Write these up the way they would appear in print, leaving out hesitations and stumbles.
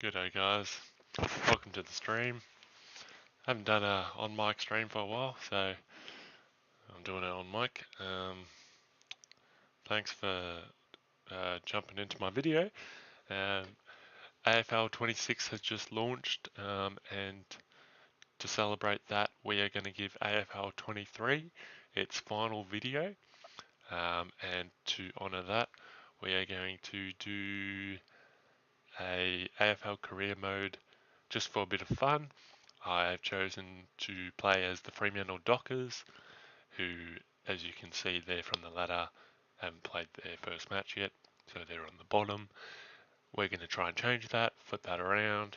G'day guys, welcome to the stream. Haven't done a on mic stream for a while, so I'm doing it on mic. Thanks for jumping into my video. AFL26 has just launched, and to celebrate that, we are going to give AFL23 its final video, and to honour that, we are going to do a AFL career mode just for a bit of fun. I have chosen to play as the Fremantle Dockers, who, as you can see there from the ladder, haven't played their first match yet, so they're on the bottom. We're going to try and change that, flip that around.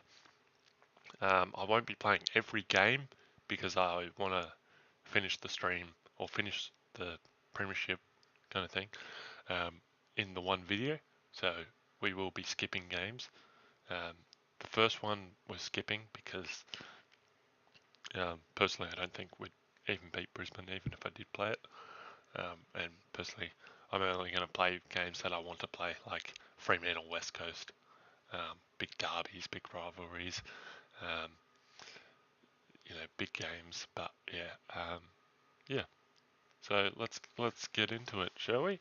I won't be playing every game because I want to finish the stream or finish the premiership kind of thing in the one video, so we will be skipping games. The first one was skipping because personally I don't think we'd even beat Brisbane even if I did play it. And personally I'm only going to play games that I want to play, like Fremantle West Coast, big derbies, big rivalries, big games. But yeah. So let's get into it, shall we?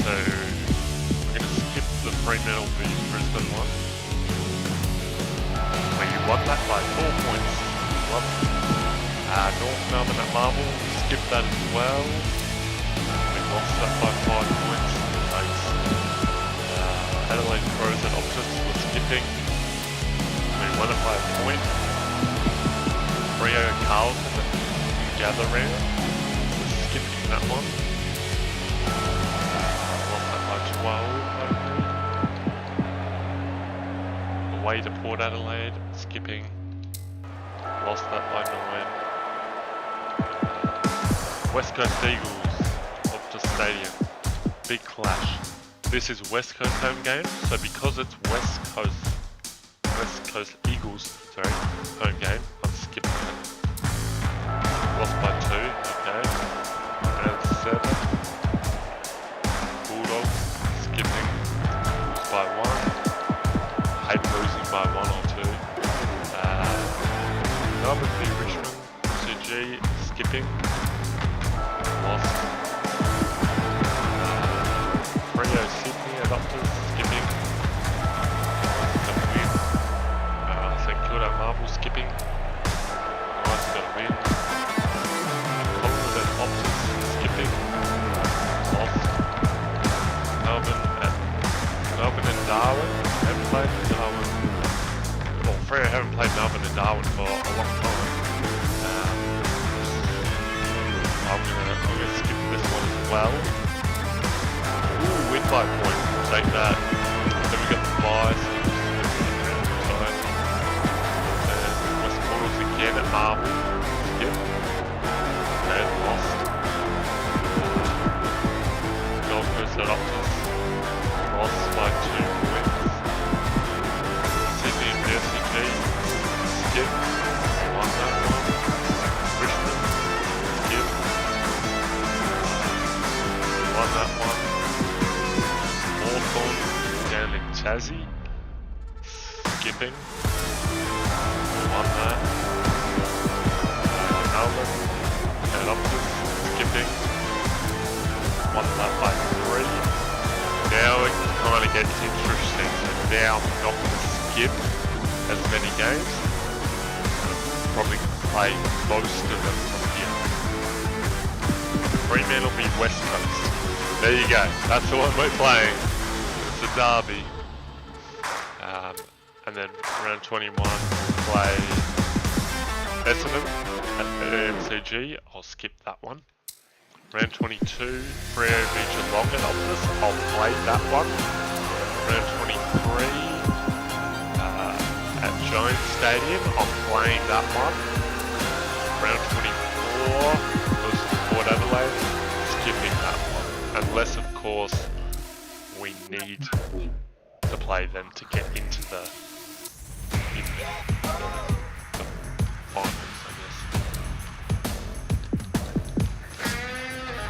So we're going to skip the Fremantle v Brisbane one. We won that by 4 points. Love it. North Melbourne at Marvel, skipped that as well. We lost that by 5 points. Thanks. Adelaide Crows at Optus was skipping. We won it by a point. Rio Carlton at Gather Round was skipping that one. 12. Away to Port Adelaide, skipping. Lost that by 9. West Coast Eagles, Optus Stadium, big clash. This is West Coast home game, so because it's West Coast Eagles, home game, I'm skipping it. Lost by 2, okay. Round 7. Bulldogs, skipping, lose by 1. Hate losing by 1 or 2. Melbourne v Richmond, CG, skipping, lost. Freo Sydney at Optus, skipping, got a win. St Kilda Marvel, skipping, nice, got a win. Collingwood at Optus, skipping, lost. Melbourne and Darwin, haven't played Darwin. Well, Freo haven't played Melbourne and Darwin for a long time. I'm gonna skip this one as well. Ooh, win by a point. Take that. Then we got the bye. And West Corners again at Marvel. Skip. And lost. Gold Coast at Optus. Lost by 2 points. Sydney and SCG. Skip. Won that one. Richmond. Skip. Won that one. Hawthorn down in Tassie. Skipping. Won that. Melbourne and Optus. Skipping. Won that by 3. Now it kind of gets interesting. So now I'm not going to skip as many games. Probably play most of them from here. Fremantle will be West Coast. There you go. That's the one we're playing. It's a derby. And then round 21 play Essendon at MCG. I'll skip that one. Round 22, Freo v Geelong at Optus. I'll play that one. Round 23, at Giants Stadium. I'm playing that one. Round 24 versus Port Adelaide. Skipping that one. Unless, of course, we need to play than to get into the finals, I guess.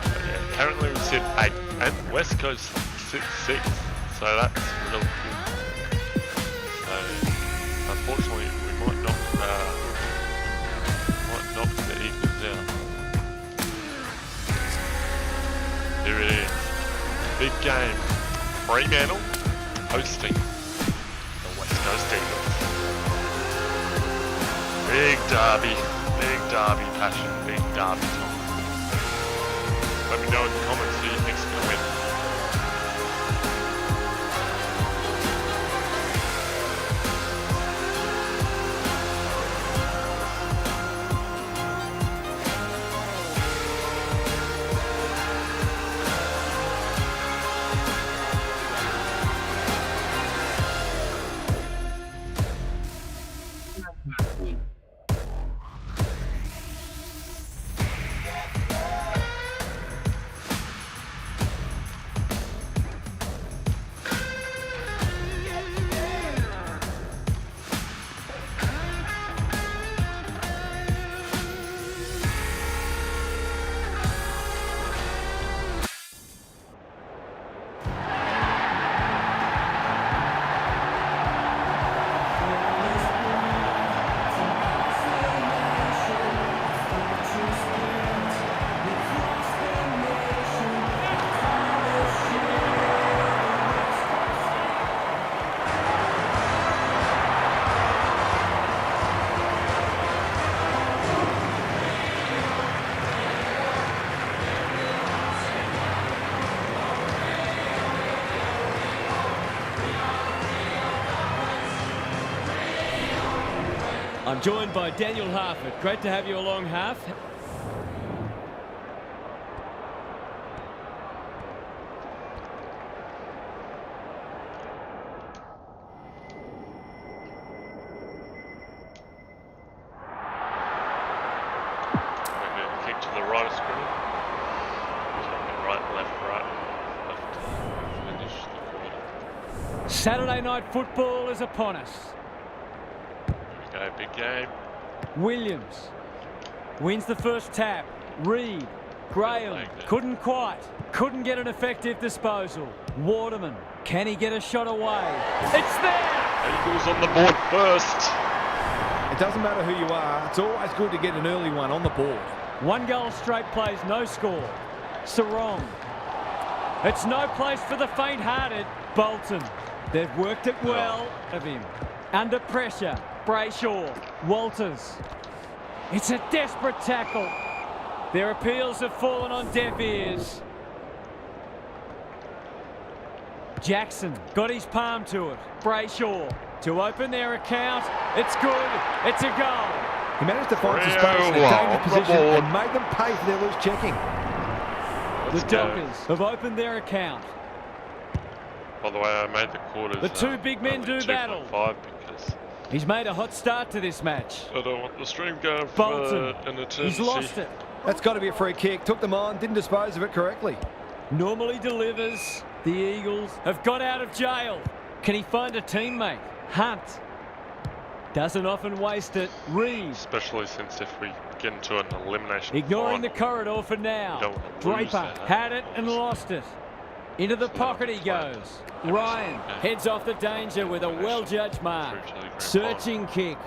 But yeah, currently we sit 8th and West Coast sits 6th, so that's really good. So unfortunately we might knock the Eagles out. Here it is. Big game. Fremantle hosting the West Coast Eagles. Big derby passion, big derby time. Let me know in the comments who you think's going to win. I'm joined by Daniel Harford. Great to have you along, Harf. Kick to the right of screen. Right, left. Finish the quarter. Saturday night football is upon us. Here we go, big game. Williams wins the first tap. Reed, Graham couldn't get an effective disposal. Waterman, can he get a shot away? It's there! Eagles on the board first. It doesn't matter who you are, it's always good to get an early one on the board. 1 goal straight plays, no score. Sarong. It's no place for the faint-hearted. Bolton. They've worked it well of him. Under pressure. Brayshaw. Walters. It's a desperate tackle. Their appeals have fallen on deaf ears. Jackson got his palm to it. Brayshaw to open their account. It's good. It's a goal. He managed to find some space in a dangerous position and made them pay for their loose checking. The Dockers have opened their account. By the way, I made the quarters. The two big men do battle. Because he's made a hot start to this match. I don't want the stream going Bolton. for an eternity. He's lost it. That's got to be a free kick. Took them on, didn't dispose of it correctly. Normally delivers. The Eagles have got out of jail. Can he find a teammate? Hunt. Doesn't often waste it. Reed. Especially since if we get into an elimination ignoring final, the corridor for now. Draper had it and lost it. Into the pocket he goes. Ryan heads off the danger with a well-judged mark. Searching kick.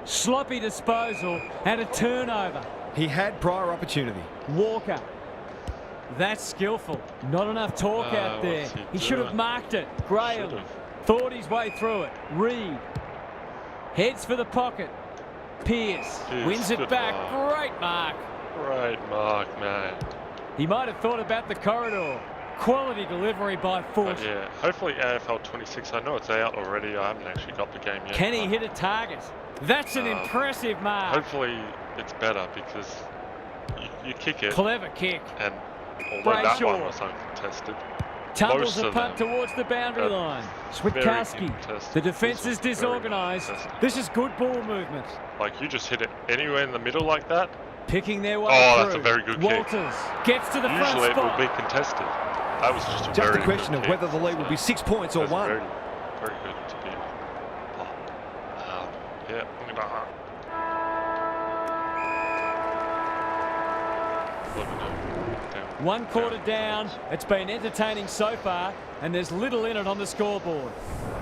Sloppy disposal and a turnover. He had prior opportunity. Walker. That's skillful. Not enough talk out there. He should have marked it. Graham thought his way through it. Reed heads for the pocket. Pierce wins it back. Great mark. Great mark, man. He might have thought about the corridor. Quality delivery by foot. But yeah, hopefully AFL26. I know it's out already. I haven't actually got the game yet. Can he hit a target? That's an impressive mark. Hopefully it's better because you kick it. Clever kick. And although that one was uncontested, tumbles a punt towards the boundary line. Switkowski. The defence is disorganised. This is good ball movement. Like you just hit it anywhere in the middle like that. Picking their way through. Oh, that's a very good Walters kick. Gets to the front spot. Usually it will be contested. That was just a Just very a question good of kick. whether the lead will be 6 points or That's 1. very, very good to be. Yeah, look at that. One quarter down. It's been entertaining so far, and there's little in it on the scoreboard.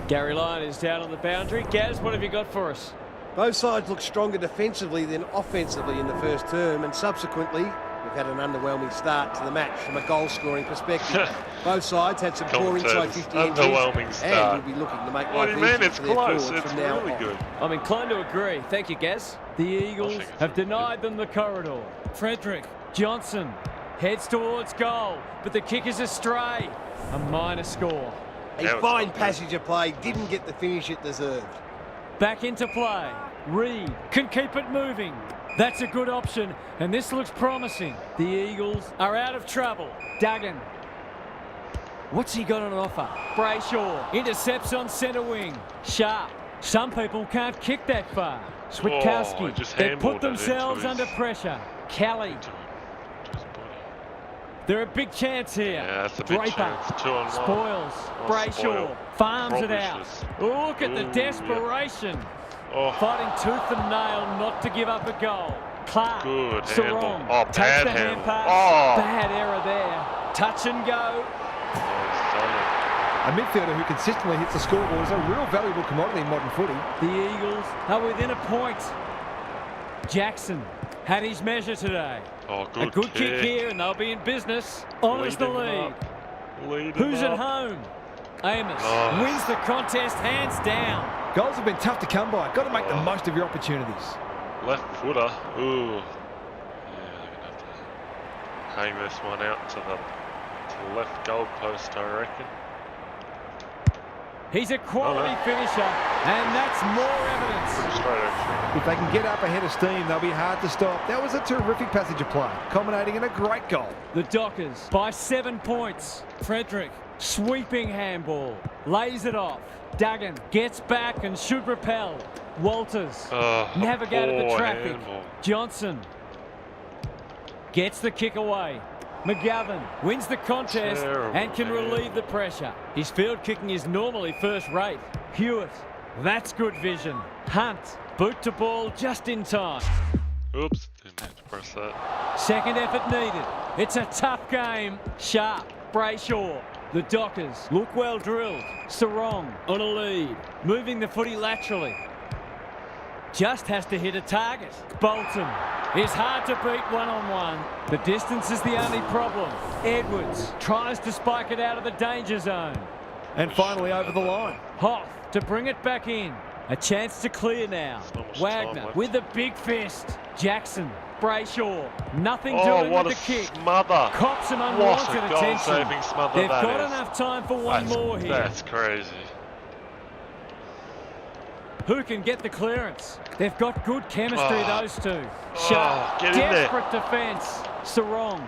Gary Lyon is down on the boundary. Gaz, what have you got for us? Both sides look stronger defensively than offensively in the first term, and subsequently we've had an underwhelming start to the match from a goal-scoring perspective. Both sides had some poor inside 50 entries, underwhelming start. and we'll be looking to make What do you life mean? easier It's for their close. forwards It's from now really on. good. I'm inclined to agree. Thank you, Gaz. The Eagles have denied them the corridor. Frederick Johnson heads towards goal, but the kick is astray. A minor score. A Now it's fine not good. passage of play, didn't get the finish it deserved. Back into play. Reed can keep it moving. That's a good option, and this looks promising. The Eagles are out of trouble. Duggan. What's he got on offer? Brayshaw intercepts on centre wing. Sharp. Some people can't kick that far. Switkowski. just They've handballed put it themselves into his- under pressure. Kelly. To his body. They're a big chance here. Yeah, that's a big Draper. chance. 2-on-1. Spoils. Oh, Brayshaw. spoil. Farms it Probably out. should. Look at the Ooh, desperation. Oh, Fighting tooth and nail not to give up a goal. Clark. Good Sarong handle. Oh, takes bad the hand handle. pass. Oh. Bad error there. Touch and go. A midfielder who consistently hits the scoreboard is a real valuable commodity in modern footy. The Eagles are within a point. Jackson had his measure today. Oh, A good kick here and they'll be in business. Honours the lead. Who's at home? Amos Oh. wins the contest hands down. Goals have been tough to come by. Got to make the most of your opportunities. Left footer. Ooh. Yeah, they're going to have to hang this one out to the left goal post, I reckon. He's a quality finisher, and that's more evidence. Pretty straight, actually. If they can get up ahead of steam, they'll be hard to stop. That was a terrific passage of play, culminating in a great goal. The Dockers by 7 points. Frederick, sweeping handball, lays it off. Duggan gets back and should repel. Walters navigated the poor traffic. handball. Johnson gets the kick away. McGovern wins the contest Terrible and can relieve handball. the pressure. His field kicking is normally first rate. Hewitt, that's good vision. Hunt, boot to ball just in time. Oops, didn't have to press that. Second effort needed. It's a tough game. Sharp, Brayshaw. The Dockers look well drilled. Sarong on a lead, moving the footy laterally. Just has to hit a target. Bolton is hard to beat one-on-one. The distance is the only problem. Edwards tries to spike it out of the danger zone. And finally over the line. Hoff to bring it back in. A chance to clear now. not much time Wagner left. with the big fist. Jackson, Brayshaw, nothing Oh, doing what with a the kick. smother. Cops some What unwanted a attention. goal-saving smother They've that got is. enough time for one more here. That's crazy. Who can get the clearance? They've got good chemistry, Oh. those two. Sharp, get in there. desperate defence. Sarong.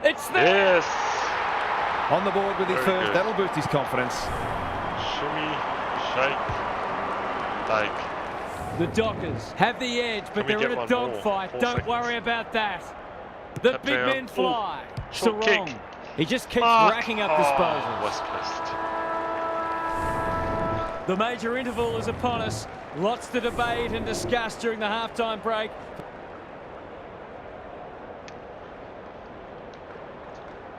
It's there. Yes. On the board with his Very first. good. That'll boost his confidence. Shimmy, shake, bake. The Dockers have the edge, but Can we they're get in a one more? dogfight. 4 Don't seconds. worry about that. The Tap big down. men fly. Short Sarong. kick. He just keeps Mark. racking up Oh, disposals. West Coast. The major interval is upon us. Lots to debate and discuss during the halftime break.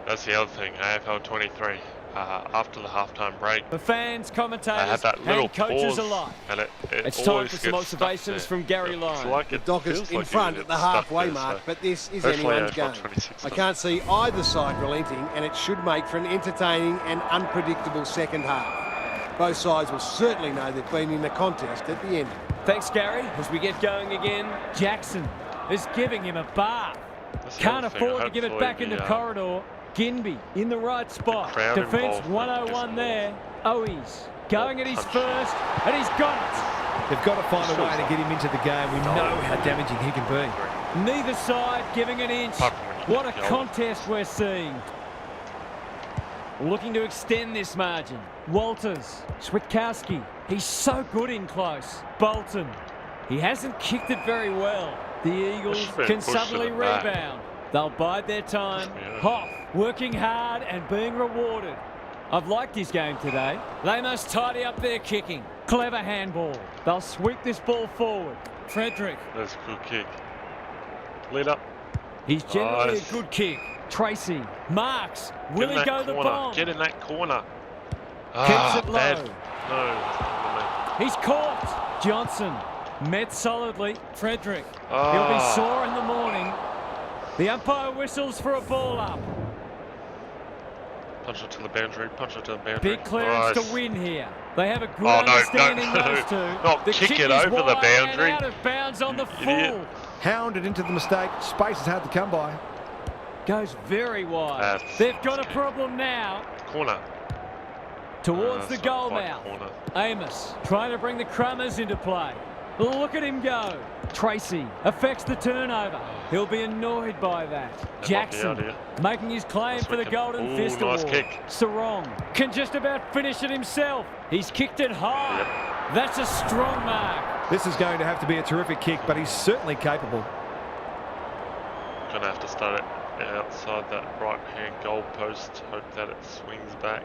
That's the other thing, AFL23. After the halftime break, For fans, they commentators, had that little and coaches pause, alike. and it It's time always for some gets stuck observations there. from Gary It's Lyon. like The it Dockers feels in like front it at the gets stuck halfway there, mark, so but this is hopefully anyone's game. AFL26 I doesn't. can't see either side relenting, and it should make for an entertaining and unpredictable second half. Both sides will certainly know they've been in the contest at the end. Thanks, Gary. As we get going again, Jackson is giving him a bath. That's the Can't other thing, afford to give it hopefully back in the the, corridor. Ginby in the right spot. crowd Defence involvement 101 is there. Owies going at his punch. first, and he's got it. They've got to find a way to get him into the game. We know how damaging he can be. Neither side giving an inch. Apart from when you What a get goal. contest we're seeing. Looking to extend this margin. Walters, Switkowski. He's so good in close. Bolton. He hasn't kicked it very well. The Eagles Push it, can push it suddenly at the back. rebound. They'll bide their time. Yeah. Hoff working hard and being rewarded. I've liked his game today. They must tidy up their kicking. Clever handball. They'll sweep this ball forward. Frederick. That's a good kick. Lead up. He's generally Nice. a good kick. Tracy. Marks. Will Get in he that go the corner. bomb? Get in that corner. Keeps it low. Bad. No, that's not He's caught. Johnson. Met solidly. Frederick. Ah. He'll be sore in the morning. The umpire whistles for a ball up. Punch it to the boundary. Punch it to the boundary. Big clearance Nice. to win here. They have a good Oh, no, understanding, no. those two. Not The kick kick it is over the wide boundary. and out of bounds on the You idiot. full. Hounded into the mistake. Space is hard to come by. Goes very wide. That's- They've got a problem now. Corner. Towards the That's goal not quite mouth. corner. Amos trying to bring the Crummers into play. Look at him go. Tracy affects the turnover. He'll be annoyed by that. might be Jackson out here. making his claim Nice for the wicket. Golden Ooh, Fist nice Award. kick. Sarong can just about finish it himself. He's kicked it high. Yep. That's a strong mark. This is going to have to be a terrific kick, but he's certainly capable. Gonna have to start it outside that right-hand goal post. Hope that it swings back.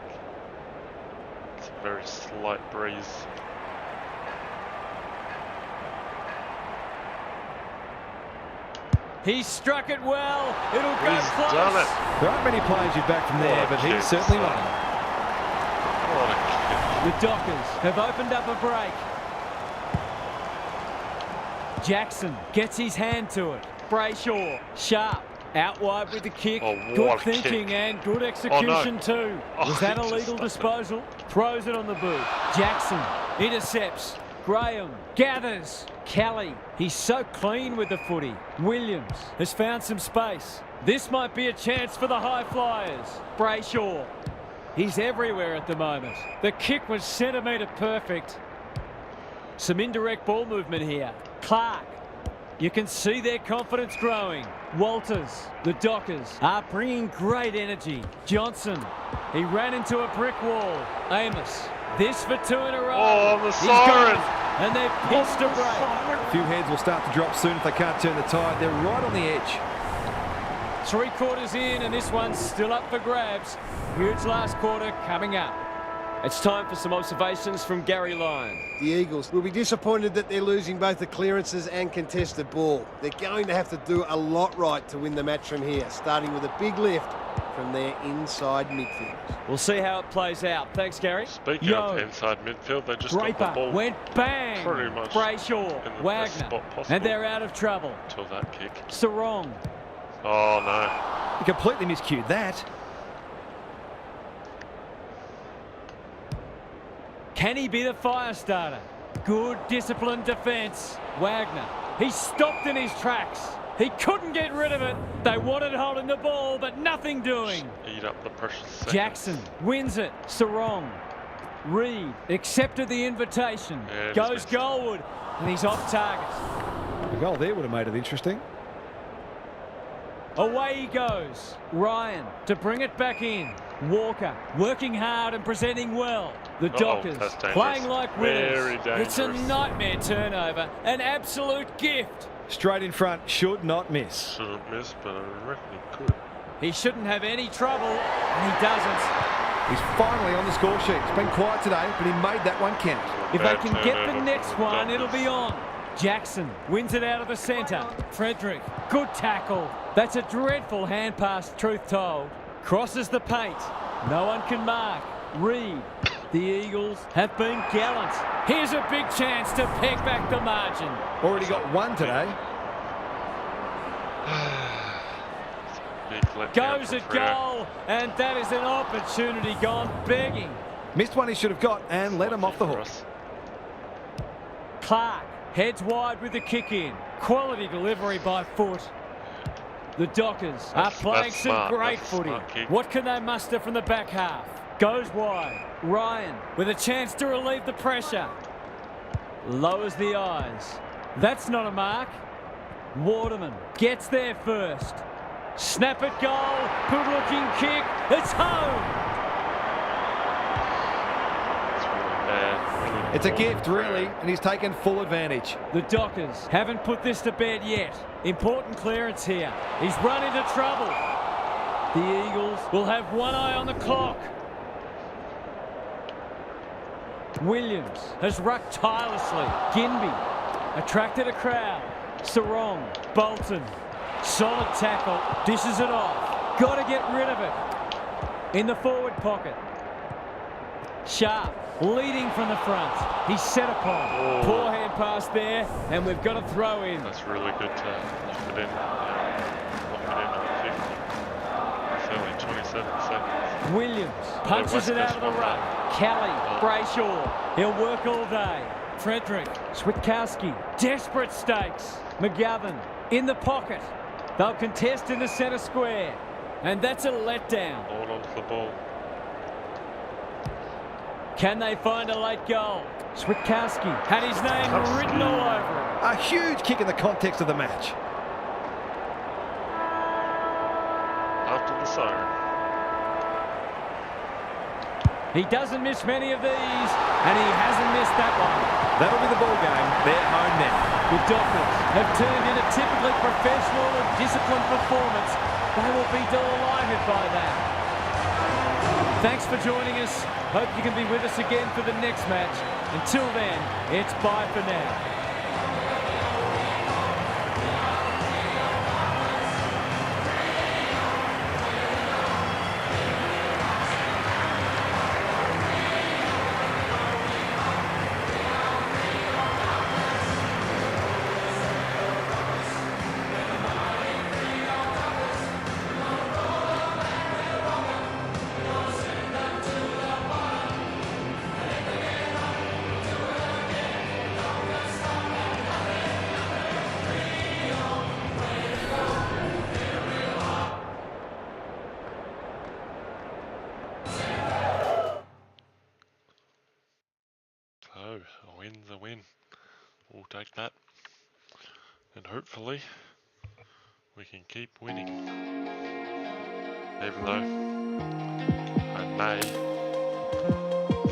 It's a very slight breeze. He's struck it well. It'll go He's close. done it. There aren't many players you'd back from there, What a but he's kick. certainly one. What a The Dockers have opened up a break. Jackson gets his hand to it. Brayshaw, sharp, out wide with the kick. Oh, Good what a thinking kick. and good execution too. Oh, Was that a he just legal stuck it. disposal? Throws it on the boot. Jackson intercepts. Graham gathers. Kelly, he's so clean with the footy. Williams has found some space. This might be a chance for the high flyers. Brayshaw, he's everywhere at the moment. The kick was centimetre perfect. Some indirect ball movement here. Clark, you can see their confidence growing. Walters, the Dockers are bringing great energy. Johnson, he ran into a brick wall. Amos, this for two in a row. Oh, the He's got siren. it, and they've pitched a break. A few heads will start to drop soon if they can't turn the tide. They're right on the edge. 3 quarters in, and this one's still up for grabs. Huge last quarter coming up. It's time for some observations from Gary Lyon. The Eagles will be disappointed that they're losing both the clearances and contested ball. They're going to have to do a lot right to win the match from here, starting with a big lift from their inside midfield. We'll see how it plays out. Thanks, Gary. Speaking of inside midfield, they just got the Draper ball went bang. pretty much Brayshaw, in the best Wagner, spot possible. and they're out of trouble. Till that kick. Sarong, Oh no. He completely miscued that. can he be the fire starter? Good disciplined defence. Wagner, he stopped in his tracks. He couldn't get rid of it. They wanted holding the ball, but nothing doing. Eat up the precious seconds. Jackson wins it. Sarong. Reed accepted the invitation. Yeah, he's Goes missed. goalward, and he's off target. The goal there would have made it interesting. Away he goes. Ryan to bring it back in. Walker working hard and presenting well. The Dockers that's dangerous. playing like winners. Very It's a dangerous. nightmare turnover. An absolute gift. Straight in front, should not miss. Shouldn't miss, but I reckon he could. He shouldn't have any trouble, and he doesn't. He's finally on the score sheet. It's been quiet today, but he made that one count. If they Bad can get the turnover next from the one, it'll Dockers. be on. Jackson wins it out of the centre. Frederick, good tackle. That's a dreadful hand pass, truth told. Crosses the paint. No one can mark. Reed. The Eagles have been gallant. Here's a big chance to peg back the margin. Already got one today. Big letdown Goes for a Freo. goal, and that is an opportunity gone begging. Missed one he should have got and let him off the For hook. us. Clark heads wide with the kick in. Quality delivery by foot. The Dockers are That's playing some smart. great That's a footy. smart kick. What can they muster from the back half? Goes wide. Ryan with a chance to relieve the pressure. Lowers the eyes. That's not a mark. Waterman gets there first. Snap it goal. Good looking kick. It's home. It's really bad. Really It's a poor gift, for really, Freo. and he's taken full advantage. The Dockers haven't put this to bed yet. Important clearance here. He's run into trouble. The Eagles will have one eye on the clock. Williams has rucked tirelessly. Ginby attracted a crowd. Sarong, Bolton, solid tackle, dishes it off. Got to get rid of it. In the forward pocket. Sharp, leading from the front. He's set upon. Oh. Poor hand pass there, and we've got to throw in. That's really good to lock it in. Lock it in on 50. It's only 27 seconds. Williams punches it out of the ruck. Kelly, Brayshaw, he'll work all day. Frederick, Switkowski, desperate stakes. McGovern in the pocket. They'll contest in the centre square. And that's a letdown. Hold on to the ball. Can they find a late goal? Switkowski had his name written all over it. A huge kick in the context of the match. After the siren. He doesn't miss many of these, and he hasn't missed that one. That'll be the ball game. They're home now. The Dockers have turned in a typically professional and disciplined performance. They will be delighted by that. Thanks for joining us. Hope you can be with us again for the next match. Until then, it's bye for now. So, a win's a win. We'll take that. And hopefully, we can keep winning. Even though I may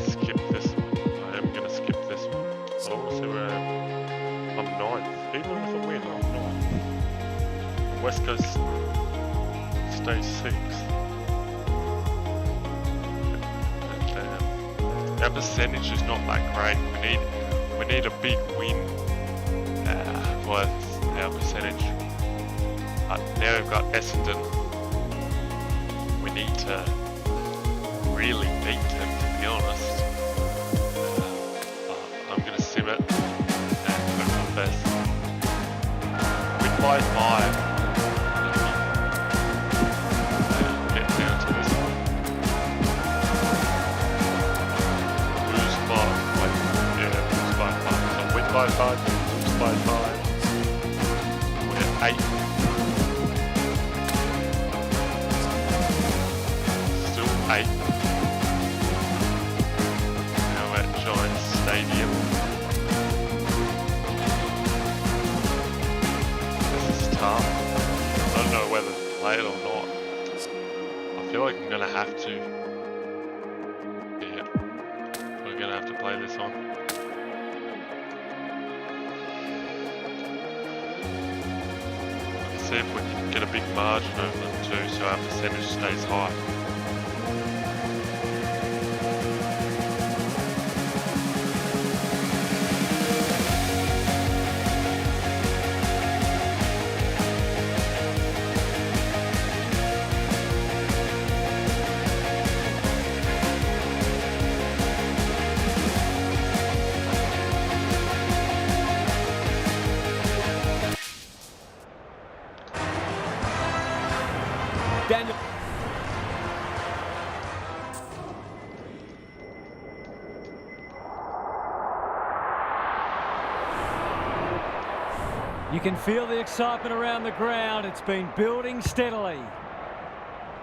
skip this one. I am going to skip this one. I want to see where I am. I'm ninth. Even with a win, I'm ninth. West Coast stays sixth. Our percentage is not that great. We need a big win for our percentage. Now we've got Essendon. We need to really beat them, to be honest. I'm going to sim it and hope for the best. Win by 5. Get down to this one. By 5, lose by 5. We're at 8. Still 8. Now at Giants Stadium. This is tough. I don't know whether to play it or not. I feel like I'm going to have to. Yeah. We're going to have to play this on. See if we can get a big margin over them too, so our percentage stays high. Daniel. You can feel the excitement around the ground. It's been building steadily.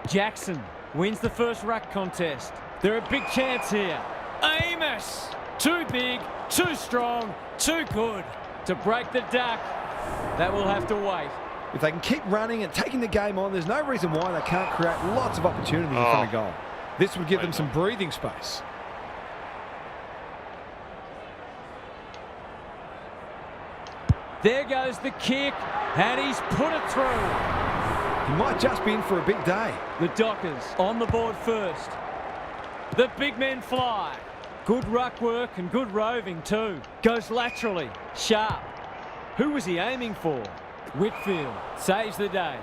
Jackson wins the first ruck contest. They're a big chance here. Amos! Too big, too strong, too good to break the duck. That will have to wait. If they can keep running and taking the game on, there's no reason why they can't create lots of opportunity in front of goal. This would give them some breathing space. There goes the kick, and he's put it through. He might just be in for a big day. The Dockers on the board first. The big men fly. Good ruck work and good roving too. Goes laterally. Sharp. Who was he aiming for? Whitfield saves the day.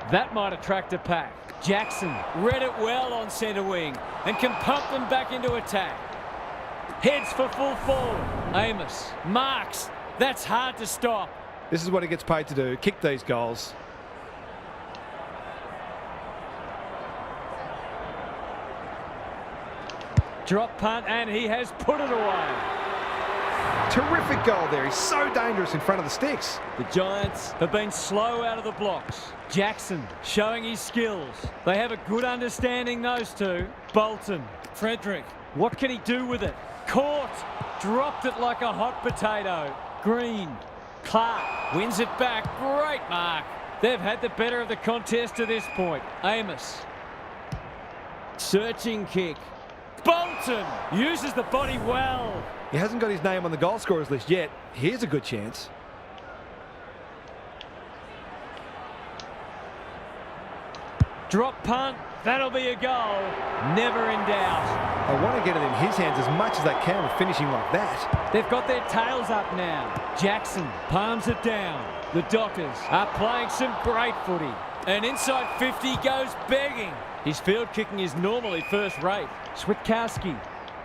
That might attract a pack. Jackson read it well on centre wing and can pump them back into attack. Heads for full forward. Amos marks. That's hard to stop. This is what he gets paid to do, kick these goals. Drop punt and he has put it away. Terrific goal there. He's so dangerous in front of the sticks. The Giants have been slow out of the blocks. Jackson showing his skills. They have a good understanding, those two. Bolton, Frederick, what can he do with it? Caught, dropped it like a hot potato. Green, Clark wins it back. Great mark. They've had the better of the contest to this point. Amos, searching kick. Bolton uses the body well. He hasn't got his name on the goal scorers list yet. Here's a good chance. Drop punt, that'll be a goal. Never in doubt. I want to get it in his hands as much as they can with finishing like that. They've got their tails up now. Jackson palms it down. The Dockers are playing some great footy. And inside 50 goes begging. His field kicking is normally first rate. Switkowski,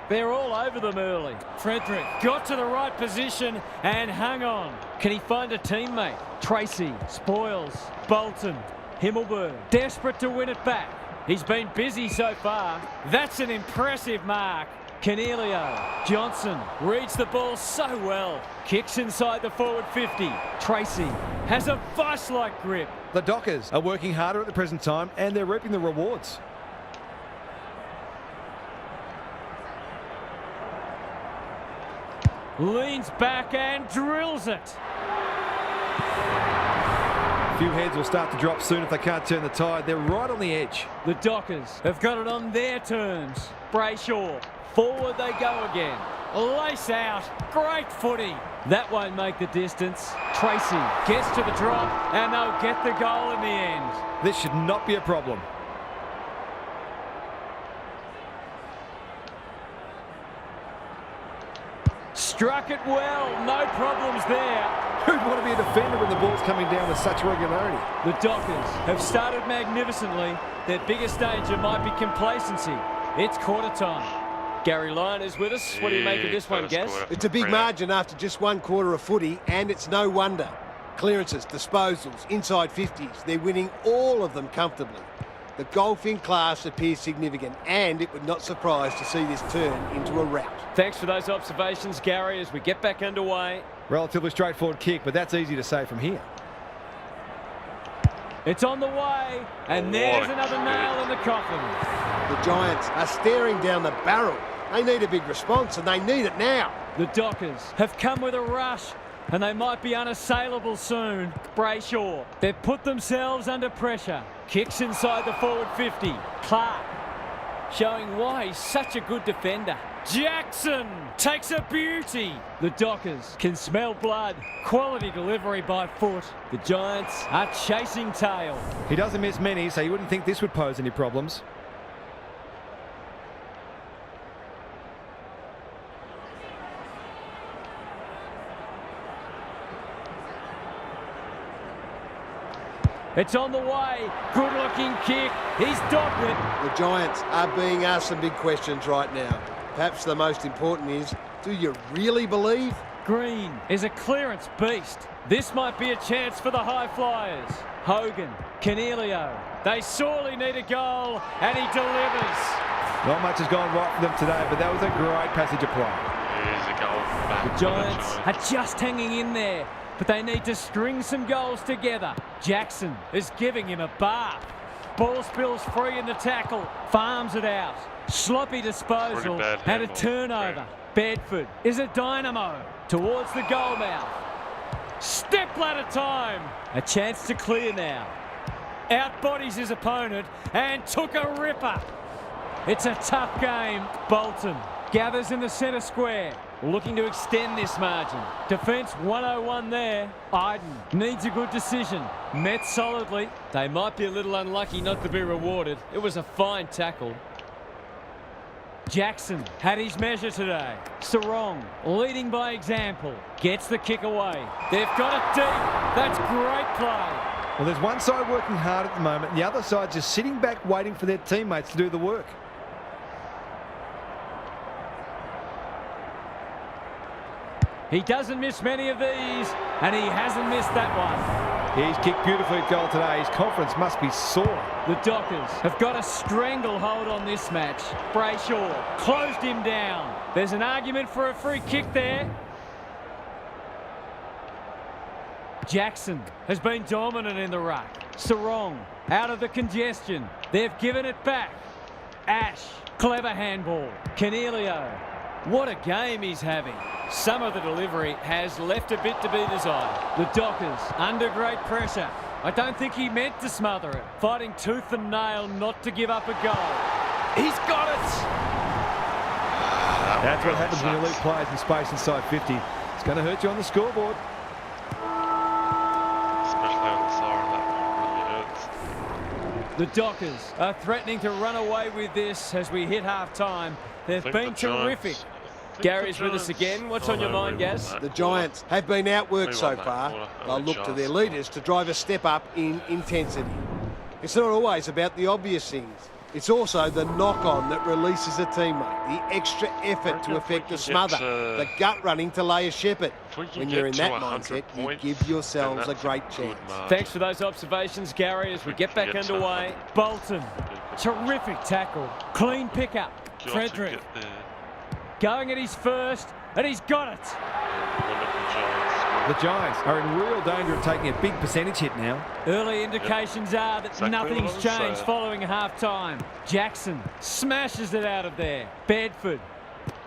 they're all over them early. Frederick got to the right position and hung on. Can he find a teammate? Tracy, Spoils, Bolton, Himmelberg, desperate to win it back. He's been busy so far. That's an impressive mark. Canelio, Johnson reads the ball so well. Kicks inside the forward 50. Tracy has a vice-like grip. The Dockers are working harder at the present time and they're reaping the rewards. Leans back and drills it. A few heads will start to drop soon if they can't turn the tide. They're right on the edge. The Dockers have got it on their terms. Brayshaw, forward they go again. Lace out, great footy. That won't make the distance. Tracy gets to the drop and they'll get the goal in the end. This should not be a problem. Struck it well, no problems there. Who'd want to be a defender when the ball's coming down with such regularity? The Dockers have started magnificently. Their biggest danger might be complacency. It's quarter time. Gary Lyon is with us. What do you make of this one, Gaz? It's a big margin after just one quarter of footy, and it's no wonder. Clearances, disposals, inside 50s, they're winning all of them comfortably. The golfing class appears significant, and it would not surprise to see this turn into a rout. Thanks for those observations, Gary, as we get back underway. Relatively straightforward kick, but that's easy to say from here. It's on the way, and there's another nail in the coffin. The Giants are staring down the barrel. They need a big response, and they need it now. The Dockers have come with a rush, and they might be unassailable soon. Brayshaw, they've put themselves under pressure. Kicks inside the forward 50. Clark, showing why he's such a good defender. Jackson takes a beauty. The Dockers can smell blood. Quality delivery by foot. The Giants are chasing tail. He doesn't miss many, so you wouldn't think this would pose any problems. It's on the way. Good-looking kick. He's dogged it. The Giants are being asked some big questions right now. Perhaps the most important is, do you really believe? Green is a clearance beast. This might be a chance for the high flyers. Hogan, Canelio. They sorely need a goal, and he delivers. Not much has gone right for them today, but that was a great passage of play. Here's a goal back. The Giants are just hanging in there, but they need to string some goals together. Jackson is giving him a bath. Ball spills free in the tackle. Farms it out. Sloppy disposal and a turnover. Bedford is a dynamo towards the goal mouth. Step ladder time. A chance to clear now. Outbodies his opponent and took a ripper. It's a tough game. Bolton gathers in the centre square. looking to extend this margin. Defence 101 there. Iden needs a good decision. Met solidly. They might be a little unlucky not to be rewarded. It was a fine tackle. Jackson had his measure today. Sarong leading by example. Gets the kick away. They've got it deep. That's great play. Well, there's one side working hard at the moment, and the other side just sitting back waiting for their teammates to do the work. He doesn't miss many of these, and he hasn't missed that one. He's kicked beautifully at goal today. His confidence must be soaring. The Dockers have got a stranglehold on this match. Brayshaw closed him down. There's an argument for a free kick there. Jackson has been dominant in the ruck. Sarong out of the congestion. They've given it back. Ash, clever handball. Cornelio, what a game he's having. Some of the delivery has left a bit to be desired. The Dockers under great pressure. I don't think he meant to smother it. Fighting tooth and nail not to give up a goal. He's got it! That's what happens when you leave players in space inside 50. It's going to hurt you on the scoreboard. Especially on the siren, that really hurts. The Dockers are threatening to run away with this as we hit half-time. They've been terrific. Gary's with us again. What's on your mind, Gaz? The Giants have been outworked so far. They'll look to their leaders to drive a step up in intensity. It's not always about the obvious things. It's also the knock-on that releases a teammate, the extra effort to effect a smother, the gut running to lay a shepherd. When you're in that mindset, you give yourselves a great chance. Thanks for those observations, Gary, as we get back underway. Bolton, terrific tackle, clean pickup. Frederick going at his first, and he's got it. The Giants are in real danger of taking a big percentage hit now. Early indications are that nothing's changed following half-time. Jackson smashes it out of there. Bedford,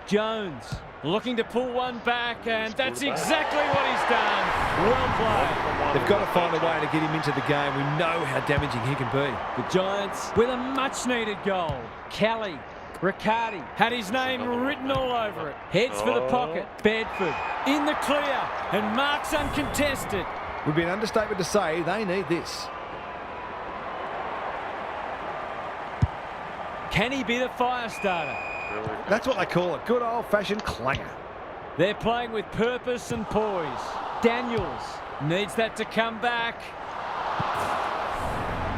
Jones looking to pull one back, and that's exactly what he's done. Well played. They've got to find a way to get him into the game. We know how damaging he can be. The Giants with a much-needed goal. Kelly, Riccardi had his name written all over it. Heads for the pocket. Bedford in the clear and marks uncontested. Would be an understatement to say they need this. Can he be the fire starter? That's what they call it. Good old-fashioned clanger. They're playing with purpose and poise. Daniels needs that to come back.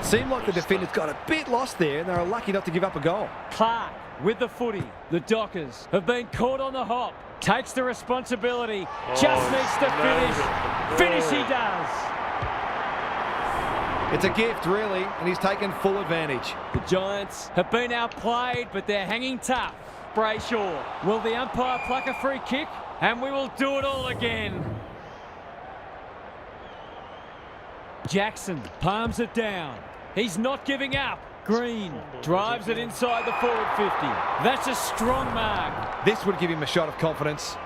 Seemed like the defenders got a bit lost there, and they were lucky not to give up a goal. Clark with the footy. The Dockers have been caught on the hop. Takes the responsibility. Just needs to finish. Finish he does. It's a gift, really, and he's taken full advantage. The Giants have been outplayed, but they're hanging tough. Brayshaw. Will the umpire pluck a free kick? And we will do it all again. Jackson palms it down. He's not giving up. Green drives it inside the forward 50. That's a strong mark. This would give him a shot of confidence.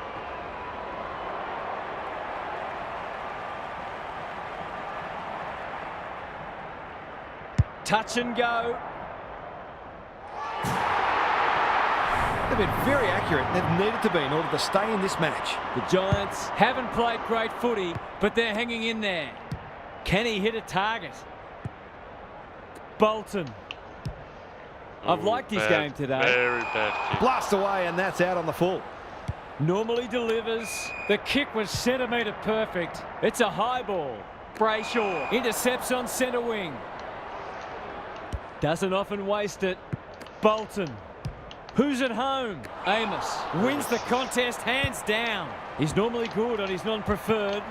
Touch and go. They've been very accurate, and they've needed to be in order to stay in this match. The Giants haven't played great footy, but they're hanging in there. Can he hit a target? Bolton. I've liked his game today. Very bad kick. Blast away, and that's out on the full. Normally delivers. The kick was centimetre perfect. It's a high ball. Brayshaw intercepts on centre wing. Doesn't often waste it. Bolton. Who's at home? Amos wins the contest hands down. He's normally good on his non-preferred.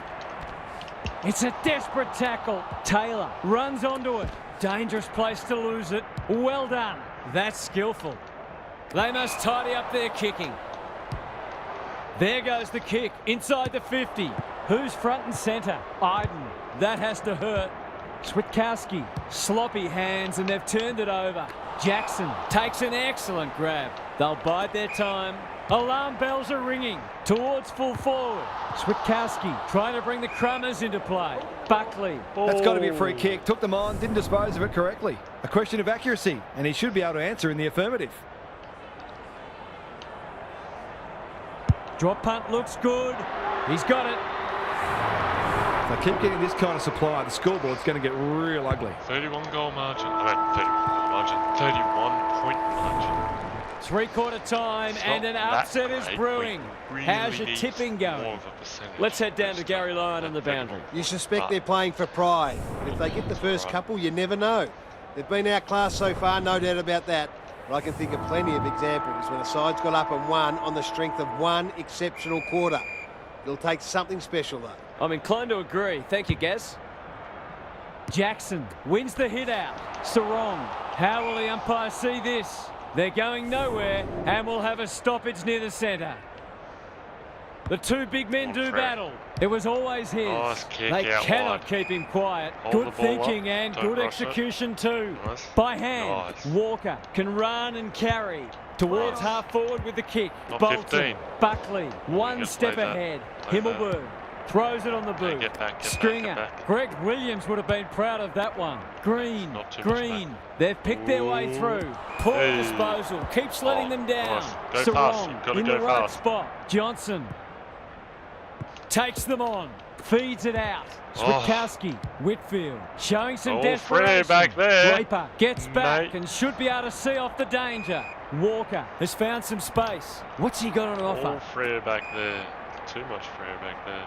It's a desperate tackle. Taylor runs onto it. Dangerous place to lose it. Well done. That's skillful. They must tidy up their kicking. There goes the kick inside the 50. Who's front and centre? Iden. That has to hurt. Switkowski. Sloppy hands, and they've turned it over. Jackson takes an excellent grab. They'll bide their time. Alarm bells are ringing towards full forward. Switkowski trying to bring the Crummers into play. Buckley. That's got to be a free kick. Took them on, didn't dispose of it correctly. A question of accuracy, and he should be able to answer in the affirmative. Drop punt looks good. He's got it. If they keep getting this kind of supply, the scoreboard's going to get real ugly. 31 goal margin. I mean, 31 goal margin. 31 point margin. Three-quarter time and an upset is brewing. How's your tipping going? Let's head down to Gary Lyon on the boundary. You suspect they're playing for pride. But if they get the first couple, you never know. They've been outclassed so far, no doubt about that. But I can think of plenty of examples when a side's got up and won on the strength of one exceptional quarter. It'll take something special, though. I'm inclined to agree. Thank you, Gaz. Jackson wins the hit out. Sarong. How will the umpire see this? They're going nowhere and will have a stoppage near the centre. The two big men do battle. It was always his. Nice kick they out cannot wide. keep him quiet. Hold Good the ball thinking up. and Don't good rush it. execution too. Nice. By hand, Nice. Walker can run and carry towards Nice. half forward with the kick. Not Bolton, 15. Buckley, one can step play that. ahead. Play that. Himmelberg throws it on the boot. Get back, get Stringer. back, get back. Greg Williams would have been proud of that one. Green. Not too much Green. back. They've picked their way through. Poor Hey. disposal. Keeps letting them down. Nice. Go fast. Sarong You've got to in go the right fast. spot. Johnson takes them on. Feeds it out. Switkowski. Whitfield showing some desperation. Free back there. Draper gets back Mate. and should be able to see off the danger. Walker has found some space. What's he got on offer? All Freo back there. Too much Freo back there.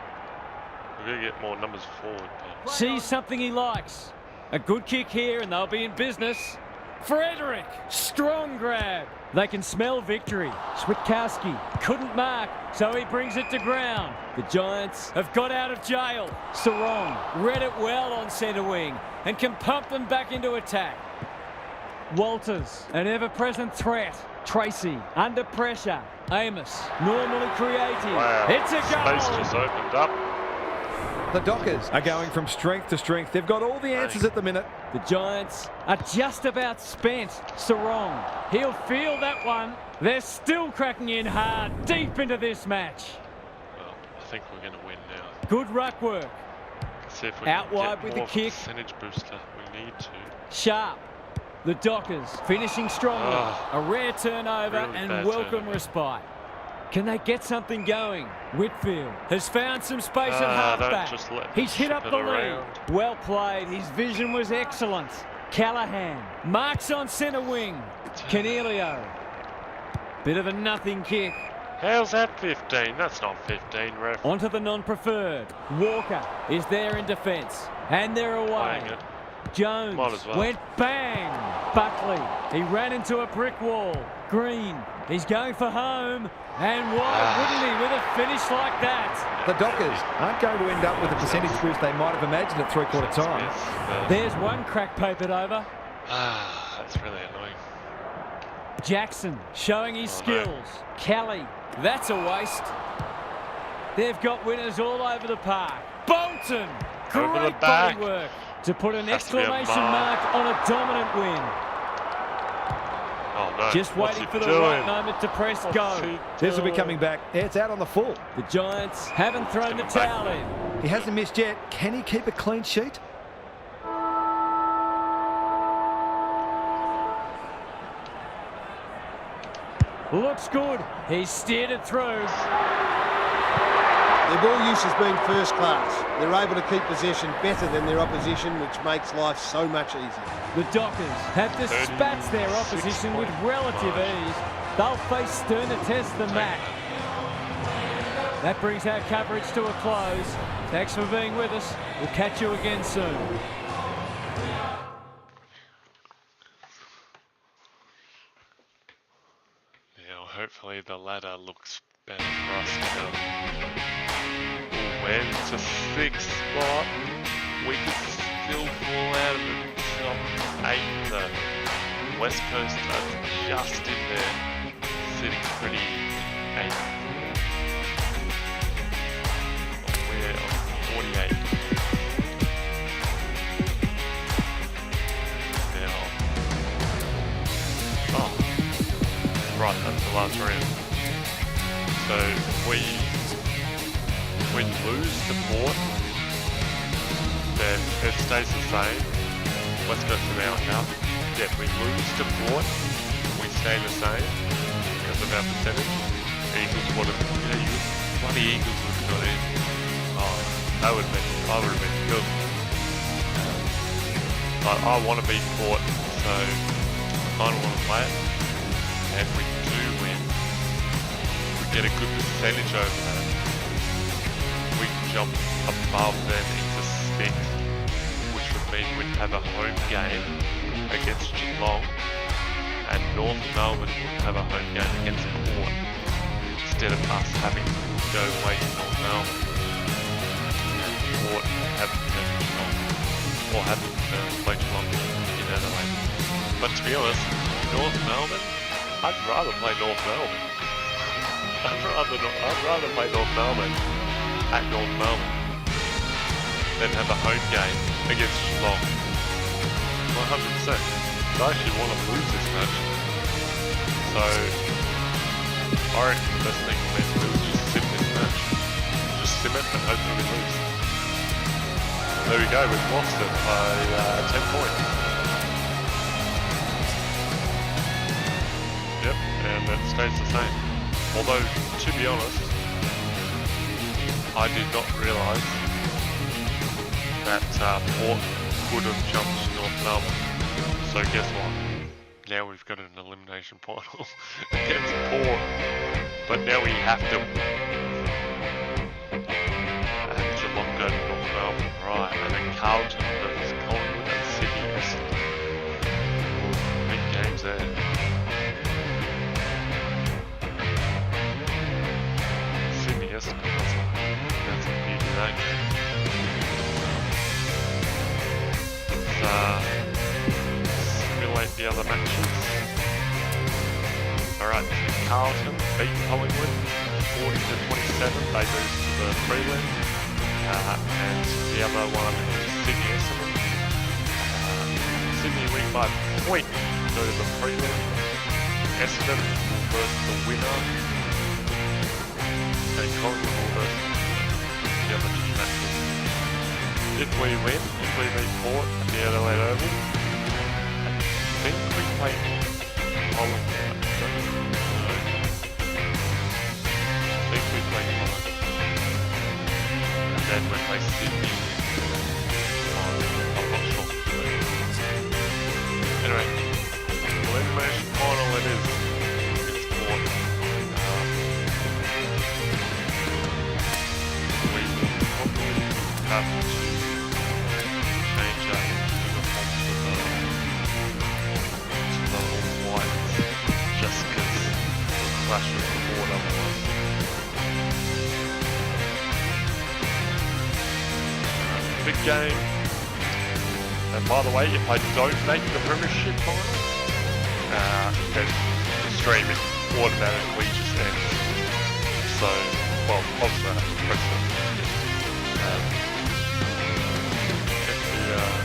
We're going to get more numbers forward. But Sees something he likes. A good kick here and they'll be in business. Frederick, strong grab. They can smell victory. Switkowski couldn't mark, so he brings it to ground. The Giants have got out of jail. Sarong read it well on centre wing and can pump them back into attack. Walters, an ever-present threat. Tracy, under pressure. Amos, normally creative. wow. It's a goal. Space just opened up. The Dockers are going from strength to strength. They've got all the answers at the minute. The Giants are just about spent. Sarong, he'll feel that one. They're still cracking in hard, deep into this match. Well, I think we're going to win now. Good ruck work. See if we Out can wide get with more the of a kick. percentage booster. We need to. Sharp. The Dockers finishing strongly. Oh, A rare turnover really and bad welcome turnover. respite. Can they get something going? Whitfield has found some space at don't halfback. just let He's hit ship up it the lead. around. Well played. His vision was excellent. Callahan marks on centre wing. Canelio. Bit of a nothing kick. How's that 15? That's not 15, ref. Onto the non-preferred. Walker is there in defence. And they're away. Playing it. Jones Might as well. went bang. Buckley, he ran into a brick wall. Green, he's going for home. And why wouldn't he with a finish like that? The Dockers aren't going to end up with the percentage boost they might have imagined at three-quarter time. Yes, There's one crack papered over. that's really annoying. Jackson showing his Oh, no. skills. Kelly, that's a waste. They've got winners all over the park. Bolton, Over the great back. body work to put an Has to be a exclamation mark. mark on a dominant win. Oh no. Just What's waiting he for the right doing? moment to press What's go. he This will be doing? coming back. It's out on the full. The Giants haven't thrown the Coming back. towel in. He hasn't missed yet. Can he keep a clean sheet? Looks good. He's steered it through. Their ball use has been first class. They're able to keep possession better than their opposition, which makes life so much easier. The Dockers have dispatched their opposition with relative ease. They'll face sterner tests than that. That brings our coverage to a close. Thanks for being with us. We'll catch you again soon. Yeah, well, hopefully the ladder looks better for us now. When it's a 6th spot, we could still fall out of the top 8. The West Coast are just in there, sitting pretty 8th. We're on 48. Now, right, that's the last round. So we lose to Port, then it stays the same. West Coast are now up. Yeah, if we lose to Port, we stay the same because of our percentage. Eagles would have, bloody Eagles would have got in. Oh, I would have been good. But I want to beat Port, so I kind of want to play it. And we do win. We get a good percentage over that. We can jump above them into 6th, which would mean we'd have a home game against Geelong, and North Melbourne would have a home game against Port, instead of us having to go away to North Melbourne and Port having to go to Geelong, or having to play Geelong in Adelaide. But to be honest, North Melbourne, I'd rather play North Melbourne. I'd rather play North Melbourne at North Melbourne than have a home game against Geelong. 100%. I actually want to lose this match. So, I reckon the best thing for me to do is just sim this match. Just sim it and hopefully we lose. There we go, we've lost it by 10 points. Yep, and it stays the same. Although, to be honest, I did not realise that Port could have jumped to North Melbourne. So guess what? Now we've got an elimination final against Port. But now we have to Geelong go to North Melbourne, right? And then Carlton versus Collingwood and Sydney Essendon. Big games there. Sydney Essendon, that's a beauty that game. Simulate the other matches. Alright, Carlton beat Collingwood 40-27. They move to the prelim. And the other one is Sydney Essendon. Sydney win by point, go to the prelim. Essendon versus the winner. And Collingwood versus the other two matches. If we win, if we beat Port at the Adelaide Oval, I think we play Collingwood. I think we play Collingwood. And then we play Sydney. I'm not sure. Anyway, elimination final it is. It's Port. We will probably have to change our uniform to the all white, just because we'll clash with the Port otherwise. Big game. And by the way, if I don't make the premiership final, then the streaming automatically just ends. So, well, obviously I have to press it.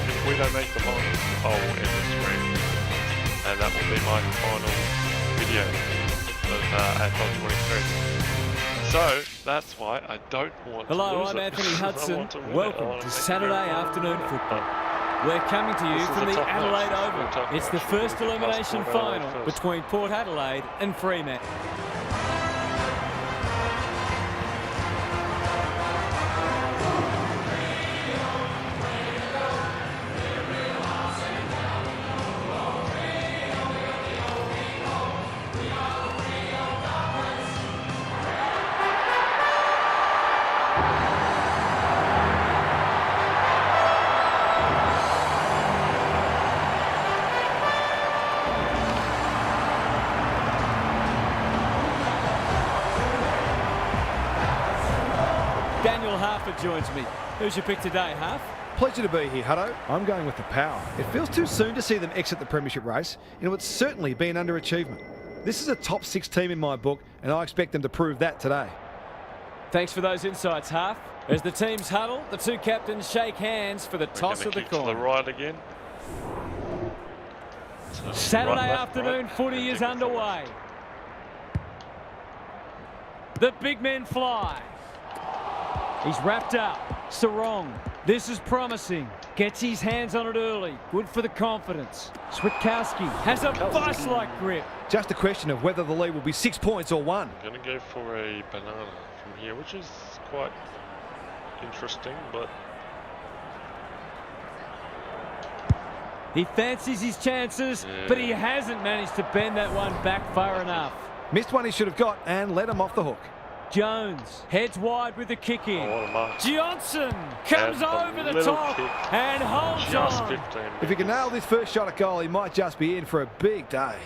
If we don't make the final, I will end the stream. And that will be my final video of AFL23. So, that's why I don't want to Hello, lose I'm it. Anthony Hudson. I want to win it. I Welcome want to make Saturday it. afternoon football. We're coming to you This is from a the tough match. Adelaide This is a Oval. tough It's the match. first We'll get past elimination Port Adelaide final first. between Port Adelaide and Fremantle. Daniel Harford joins me. Who's your pick today, Harf? Pleasure to be here, Hutto. I'm going with the Power. It feels too soon to see them exit the premiership race, and it would certainly be an underachievement. This is a top 6 team in my book, and I expect them to prove that today. Thanks for those insights, Harf. As the teams huddle, the two captains shake hands for the toss of the Kick to the coin. right again. Saturday Right, left, afternoon right. footy is underway. The big men fly. He's wrapped up. Sarong. This is promising. Gets his hands on it early. Good for the confidence. Switkowski has a vice-like grip. Just a question of whether the lead will be 6 points or 1. I'm going to go for a banana from here, which is quite interesting, but He fancies his chances, but he hasn't managed to bend that one back far enough. Missed one he should have got and let him off the hook. Jones heads wide with the kick in. what a mark. Johnson comes And over the little top kick. and holds Just on. 15 If he can metres. nail this first shot at goal, he might just be in for a big day.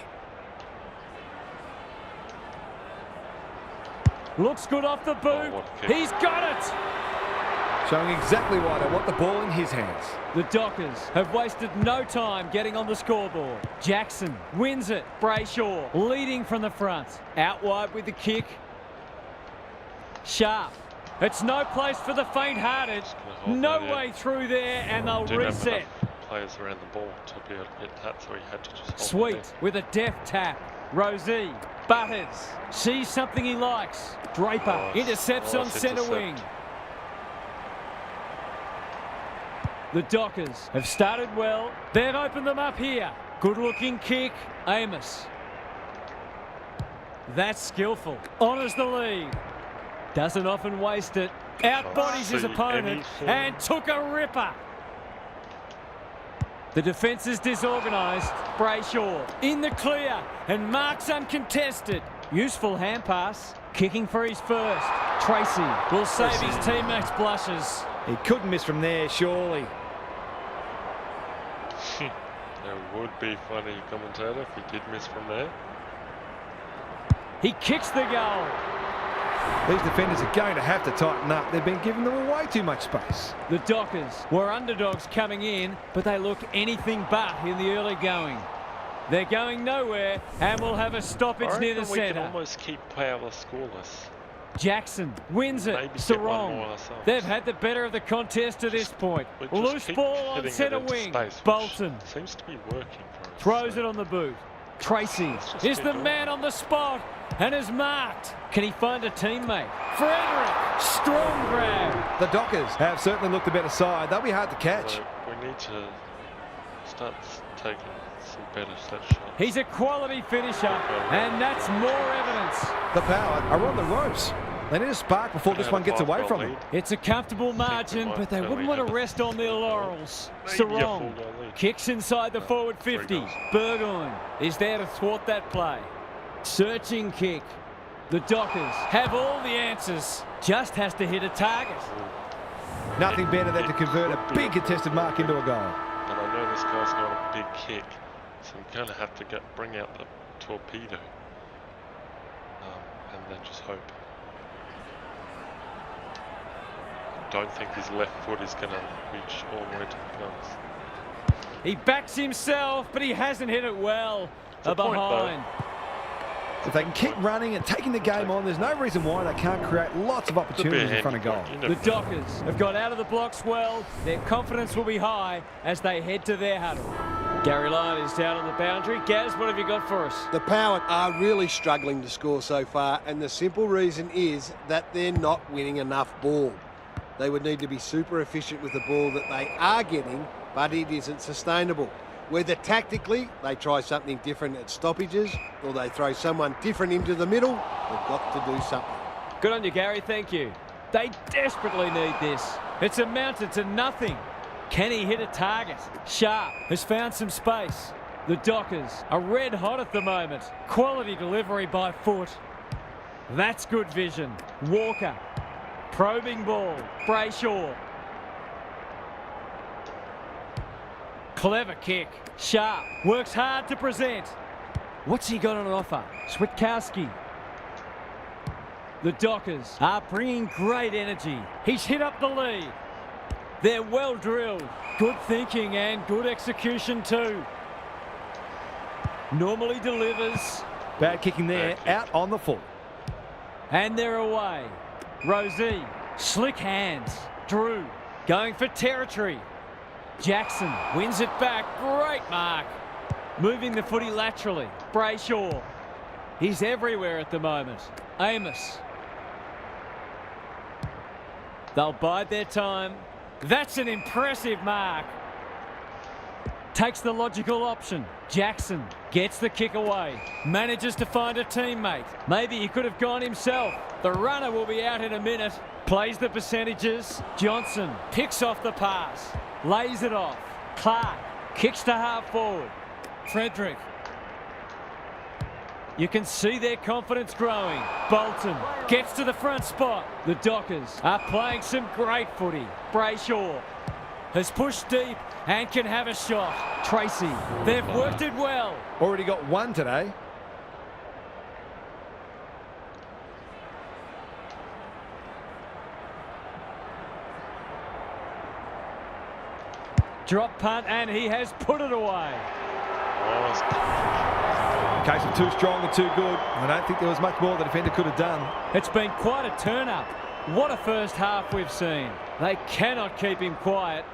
Looks good off the boot. what a kick. He's got it. Showing exactly why they want the ball in his hands. The Dockers have wasted no time getting on the scoreboard. Jackson wins it. Brayshaw leading from the front. Out wide with the kick. Sharp. It's no place for the faint-hearted. hold No that, yeah. way through there, and they'll Didn't have reset. enough players around the ball to be able to get that, so he had to just hold Sweet it with a deft tap. Rosie. Butters. Sees something he likes. Draper Nice, intercepts on nice centre intercept. wing. The Dockers have started well. They've opened them up here. Good looking kick. Amos. That's skillful. Honours the lead. Doesn't often waste it. Outbodies his see opponent anything. and took a ripper. The defence is disorganised. Brayshaw in the clear and marks uncontested. Useful hand pass. Kicking for his first. Tracy will save his teammates' blushes. He couldn't miss from there, surely. It would be funny, commentator, if he did miss from there. He kicks the goal. These defenders are going to have to tighten up. They've been giving them way too much space. The Dockers were underdogs coming in, but they look anything but in the early going. They're going nowhere and will have a stoppage I near the reckon we can centre. almost keep power scoreless. Jackson wins it. Maybe get one Sarong. more ourselves. They've had the better of the contest to this point. We just Loose keep ball on hitting it centre into wing. space, which Bolton seems to be working for us. throws so it on the boot. Tracy Let's just is keep the going. man on the spot and is marked. Can he find a teammate? Frederick, strong grab. The Dockers have certainly looked the better side. They'll be hard to catch. So we need to start taking some better set shots. He's a quality finisher, and that's more evidence. The Power are on the ropes. They need a spark before this one gets away from them. It's a comfortable margin, but they wouldn't want to rest on their laurels. Sarong kicks inside the forward 50. Burgoyne is there to thwart that play. Searching kick. The Dockers have all the answers. Just has to hit a target. Nothing better than to convert a big contested mark into a goal. And I know this guy's not a big kick, so I'm going to have to bring out the torpedo. And then just hope. I don't think his left foot is going to reach all the way to the guns. He backs himself, but he hasn't hit it well. a point, Behind. If they can keep running and taking the game on, there's no reason why they can't create lots of opportunities in front of goal. The Dockers have got out of the blocks well. Their confidence will be high as they head to their huddle. Gary Lyon is down on the boundary. Gaz, what have you got for us? The Power are really struggling to score so far, and the simple reason is that they're not winning enough ball. They would need to be super efficient with the ball that they are getting, but it isn't sustainable. Whether tactically they try something different at stoppages or they throw someone different into the middle, they've got to do something. Good on you, Gary. Thank you. They desperately need this. It's amounted to nothing. Can he hit a target? Sharp has found some space. The Dockers are red hot at the moment. Quality delivery by foot. That's good vision. Walker. Probing ball. Brayshaw. Clever kick. Sharp works hard to present. What's he got on offer? Switkowski. The Dockers are bringing great energy. He's hit up the lead. They're well drilled. Good thinking and good execution too. Normally delivers. Bad kicking there, out on the full. And they're away. Rosie. Slick hands. Drew going for territory. Jackson wins it back. Great mark. Moving the footy laterally. Brayshaw. He's everywhere at the moment. Amos. They'll bide their time. That's an impressive mark. takes the logical option. Jackson gets the kick away. Manages to find a teammate. Maybe he could have gone himself. The runner will be out in a minute. Plays the percentages. Johnson picks off the pass. Lays it off. Clark kicks to half forward. Frederick. You can see their confidence growing. Bolton gets to the front spot. The Dockers are playing some great footy. Brayshaw has pushed deep and can have a shot. Tracy, they've worked it well. Already got one today. Drop punt and he has put it away. Case of too strong and too good. I don't think there was much more the defender could have done. It's been quite a turn-up. What a first half we've seen. They cannot keep him quiet.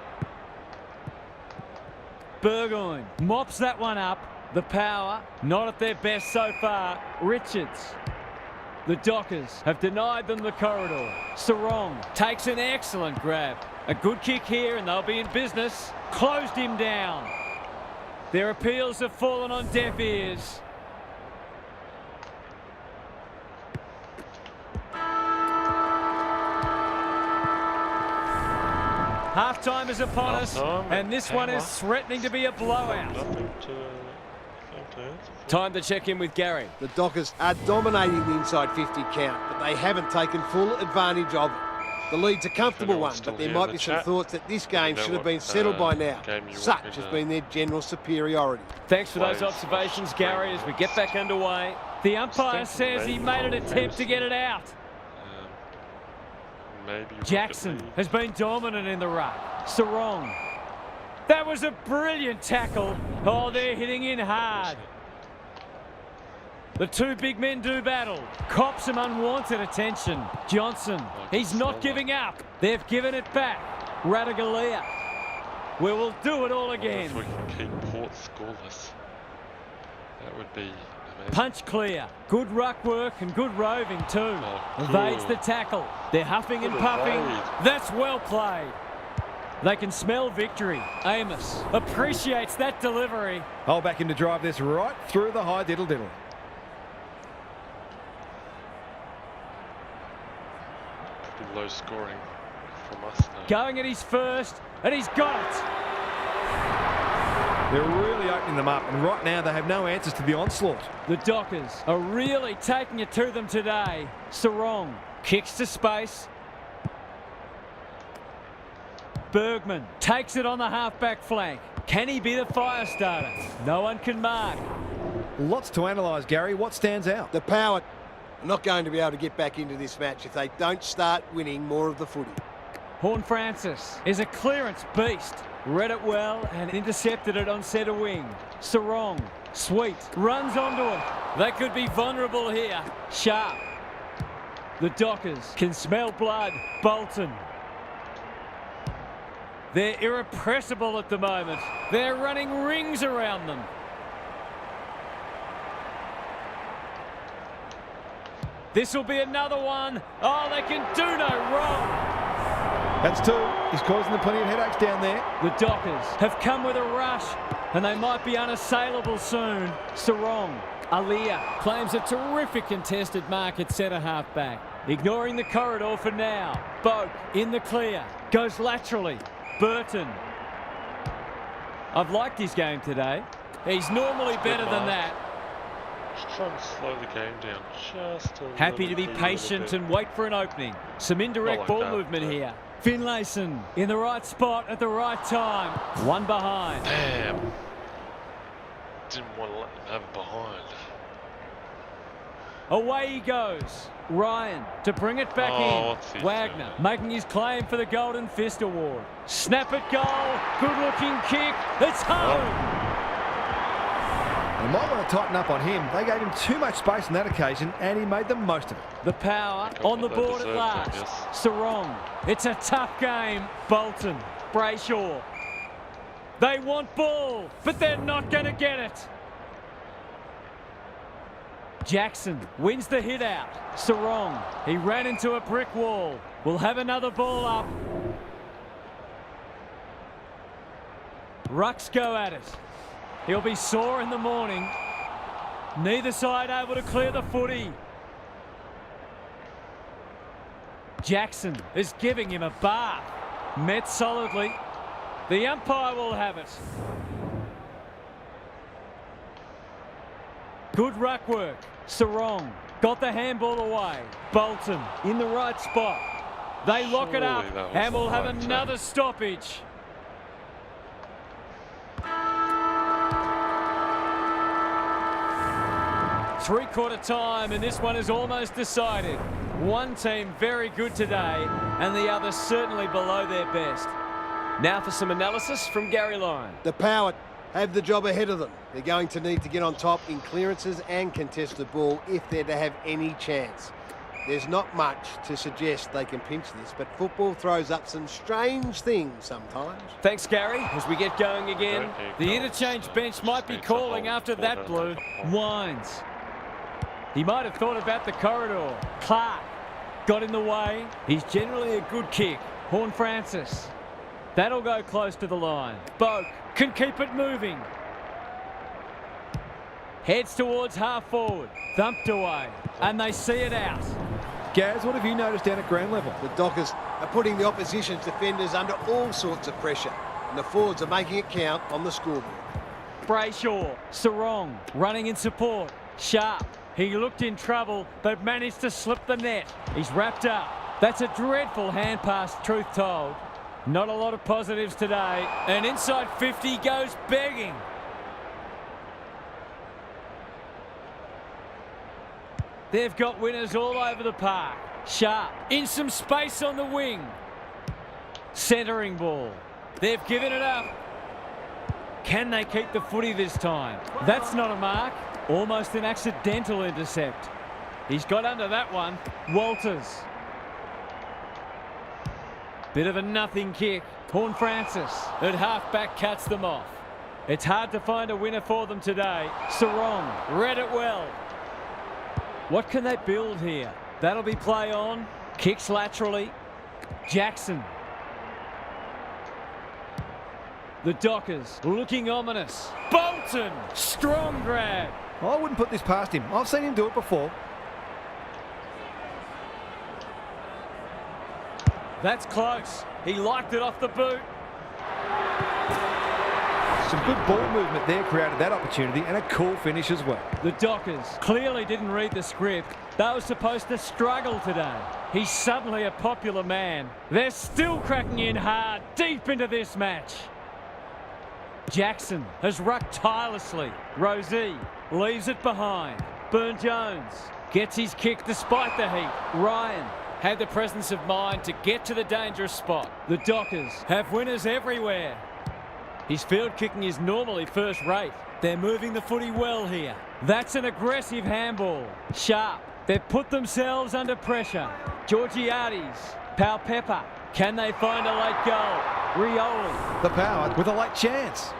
Burgoyne mops that one up. The Power, not at their best so far. Richards. The Dockers have denied them the corridor. Sarong takes an excellent grab. A good kick here and they'll be in business. Closed him down. Their appeals have fallen on deaf ears. Half-time is upon us, and this one is threatening to be a blowout. Time to check in with Gary. The Dockers are dominating the inside 50 count, but they haven't taken full advantage of it. The lead's a comfortable one, but there might be some thoughts that this game should have been settled by now. Such has been their general superiority. Thanks for those observations, Gary, as we get back underway. The umpire says he made an attempt to get it out. Jackson has been dominant in the ruck. Sarong. That was a brilliant tackle. Oh, they're hitting in hard. The two big men do battle. Cops some unwanted attention. Johnson, he's not giving up. They've given it back. Radagalia. We will do it all again. If we can keep Port scoreless, that would be amazing. Punch clear. Good ruck work and good roving too. Evades the tackle. They're huffing and puffing. That's well played. They can smell victory. Amos appreciates that delivery. I'll back him to drive this right through the high diddle-diddle. Pretty low scoring from us now. Going at his first, and he's got it. They're really opening them up, and right now they have no answers to the onslaught. The Dockers are really taking it to them today. Sarong kicks to space. Bergman takes it on the half-back flank. Can he be the fire starter? No one can mark. Lots to analyse, Gary. What stands out? The Power are not going to be able to get back into this match if they don't start winning more of the footy. Horne-Francis is a clearance beast. Read it well and intercepted it on centre wing. Sarong, sweet, runs onto it. They could be vulnerable here. Sharp. The Dockers can smell blood. Bolton. They're irrepressible at the moment. They're running rings around them. This will be another one. Oh, they can do no wrong. That's two. He's causing them plenty of headaches down there. The Dockers have come with a rush, and they might be unassailable soon. Sarong. Aliyah claims a terrific contested mark at centre half-back. Ignoring the corridor for now. Boak in the clear. Goes laterally. Burton. I've liked his game today. He's normally better than that. Just trying to slow the game down just a Happy to be little patient bit. and wait for an opening. Some indirect Like ball that, movement but- here. Finlayson in the right spot at the right time. One behind. Damn. Didn't want to let them have it behind. Away he goes. Ryan to bring it back what's in. he Wagner doing? making his claim for the Golden Fist Award. Snap it goal. Good looking kick. It's home. They might want to tighten up on him. They gave him too much space on that occasion, and he made the most of it. The Power on the They board at deserved it, last. yes. Sarong. It's a tough game. Bolton. Brayshaw. They want ball, but they're not going to get it. Jackson wins the hit out. Sarong. He ran into a brick wall. We'll have another ball up. Rucks go at it. He'll be sore in the morning. Neither side able to clear the footy. Jackson is giving him a bath. Met solidly. The umpire will have it. Good ruck work. Sarong got the handball away. Bolton in the right spot. They lock it up and will have another stoppage. Three-quarter time, and this one is almost decided. One team very good today, and the other certainly below their best. Now for some analysis from Gary Lyon. The Power have the job ahead of them. They're going to need to get on top in clearances and contest the ball if they're to have any chance. There's not much to suggest they can pinch this, but football throws up some strange things sometimes. Thanks, Gary. As we get going again, the interchange bench might be calling after that blue. Wines. He might have thought about the corridor. Clark got in the way. He's generally a good kick. Horn Francis. That'll go close to the line. Boak can keep it moving. Heads towards half forward. Thumped away. And they see it out. Gaz, what have you noticed down at ground level? The Dockers are putting the opposition's defenders under all sorts of pressure, and the forwards are making it count on the scoreboard. Brayshaw. Sarong running in support. Sharp. He looked in trouble, but managed to slip the net. He's wrapped up. That's a dreadful hand pass, truth told. Not a lot of positives today. And inside 50 goes begging. They've got winners all over the park. Sharp in some space on the wing. Centering ball. They've given it up. Can they keep the footy this time? That's not a mark. Almost an accidental intercept. He's got under that one. Walters. Bit of a nothing kick. Horn Francis at half-back cuts them off. It's hard to find a winner for them today. Sarong read it well. What can they build here? That'll be play on. Kicks laterally. Jackson. The Dockers looking ominous. Bolton. Strong grab. I wouldn't put this past him. I've seen him do it before. That's close. He liked it off the boot. Some good ball movement there created that opportunity, and a cool finish as well. The Dockers clearly didn't read the script. They were supposed to struggle today. He's suddenly a popular man. They're still cracking in hard, deep into this match. Jackson has rucked tirelessly. Rosie leaves it behind. Burn-Jones gets his kick despite the heat. Ryan had the presence of mind to get to the dangerous spot. The Dockers have winners everywhere. His field kicking is normally first rate. They're moving the footy well here. That's an aggressive handball. Sharp. They've put themselves under pressure. Georgiades. Pau-Pepper. Can they find a late goal? Rioli. The Power with a late chance.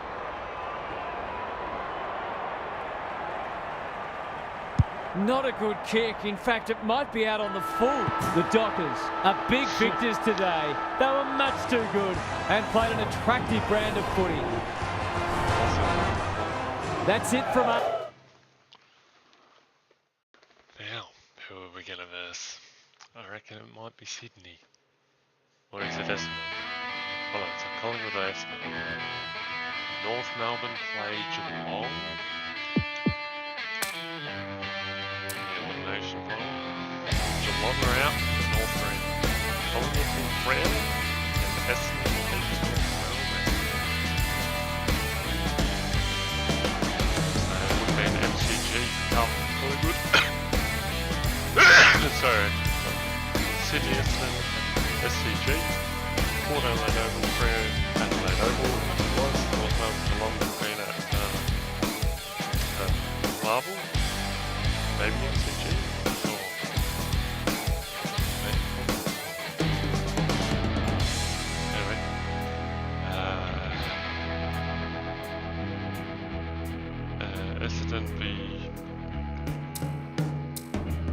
Not a good kick. In fact, it might be out on the full. The Dockers are big victors today. They were much too good and played an attractive brand of footy. That's it from us. Now, who are we going to verse? I reckon it might be Sydney. Or is it Essendon? Well, it's a Collingwood or Essendon. North Melbourne play Geelong. Elimination final. Geelong are out, North are in. Collingwood will Fremantle, and Essendon will be North Melbourne. So it would be an MCG Cup Collingwood. Sorry. Sydney Essendon, SCG. Port Adelaide Oval, Freo, Adelaide Oval, was North Melbourne Geelong has been at Marvel, maybe MCG, or anyway, Essendon v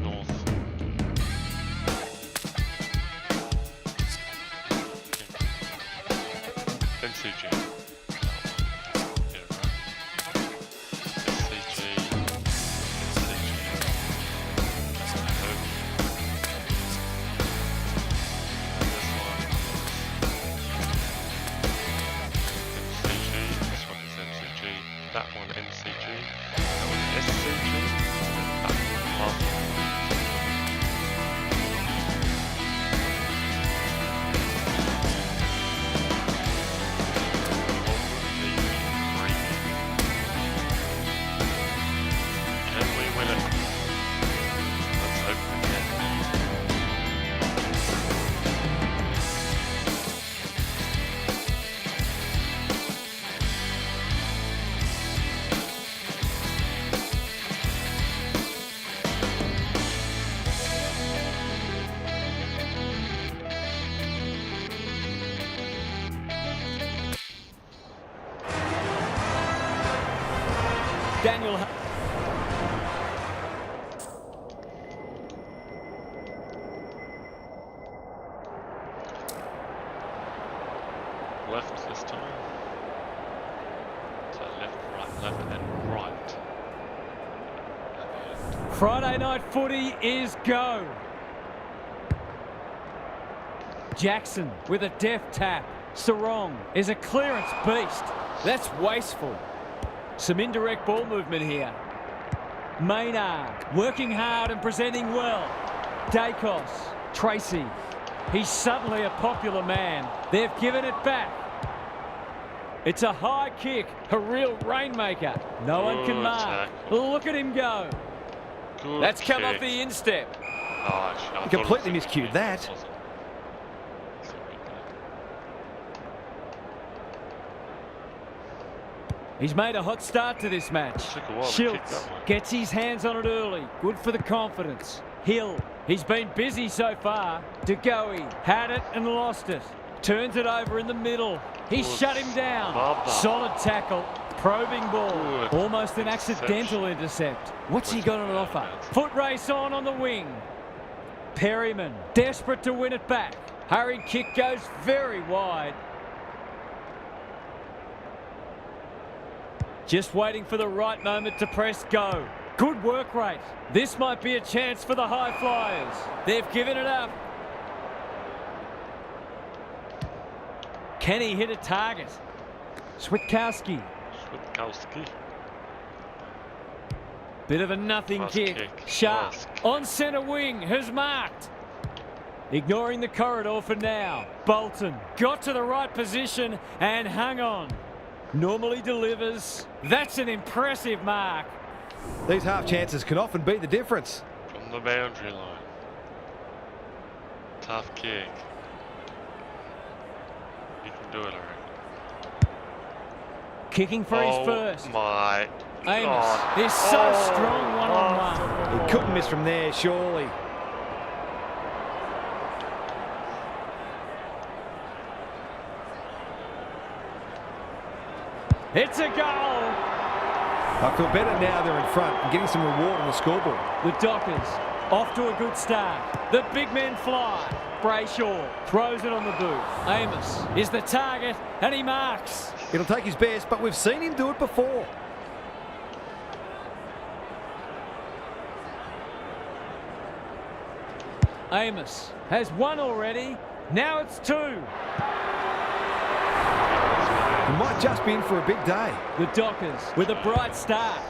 North. MCG. Daniel. Left this time. So left, and right. Friday night footy is go. Jackson with a deft tap. Sarong is a clearance beast. That's wasteful. Some indirect ball movement here. Maynard working hard and presenting well. Dacos. Tracy. He's suddenly a popular man. They've given it back. It's a high kick, a real rainmaker. No one can mark. Look at him go. Good That's come kick. off the instep. Oh, He completely miscued that. He's made a hot start to this match. Schultz gets his hands on it early. Good for the confidence. Hill, he's been busy so far. De Goey had it and lost it. Turns it over in the middle. He's shut him down. Solid tackle. Probing ball. Good. Almost an accidental intercept. What's he got on offer? Foot race on the wing. Perryman, desperate to win it back. Hurried kick goes very wide. Just waiting for the right moment to press go. Good work rate. This might be a chance for the high flyers. They've given it up. Can he hit a target? Switkowski. Bit of a nothing kick. Sharp on centre wing has marked. Ignoring the corridor for now. Bolton got to the right position and hung on. Normally delivers. That's an impressive mark. These half chances can often be the difference. From the boundary line. Tough kick. You can do it, I reckon. Kicking for his first. My Amos is so strong one-on-one. He couldn't miss from there, surely. It's a goal. I feel better now they're in front and getting some reward on the scoreboard. The Dockers off to a good start. The big men fly. Brayshaw throws it on the boot. Amos is the target and he marks. It'll take his best, but we've seen him do it before. Amos has one already. Now it's two. He might just be in for a big day. The Dockers with a bright start.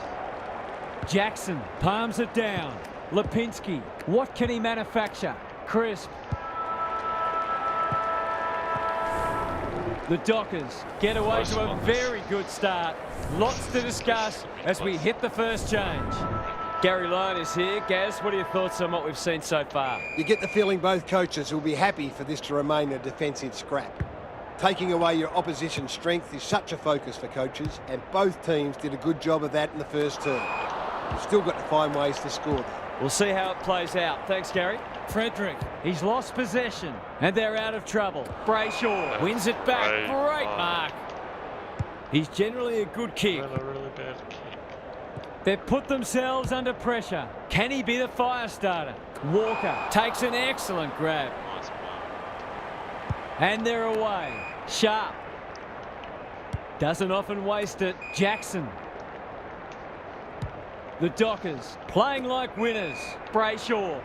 Jackson palms it down. Lipinski, what can he manufacture? Crisp. The Dockers get away to a very good start. Lots to discuss as we hit the first change. Gary Lyon is here. Gaz, what are your thoughts on what we've seen so far? You get the feeling both coaches will be happy for this to remain a defensive scrap. Taking away your opposition's strength is such a focus for coaches, and both teams did a good job of that in the first term. You've still got to find ways to score though. We'll see how it plays out. Thanks, Gary. Frederick, he's lost possession, and they're out of trouble. Brayshaw wins it back. Great mark. He's generally a good kick. A really bad kick. They've put themselves under pressure. Can he be the fire starter? Walker takes an excellent grab. Nice mark. And they're away. Sharp. Doesn't often waste it. Jackson. The Dockers playing like winners. Brayshaw.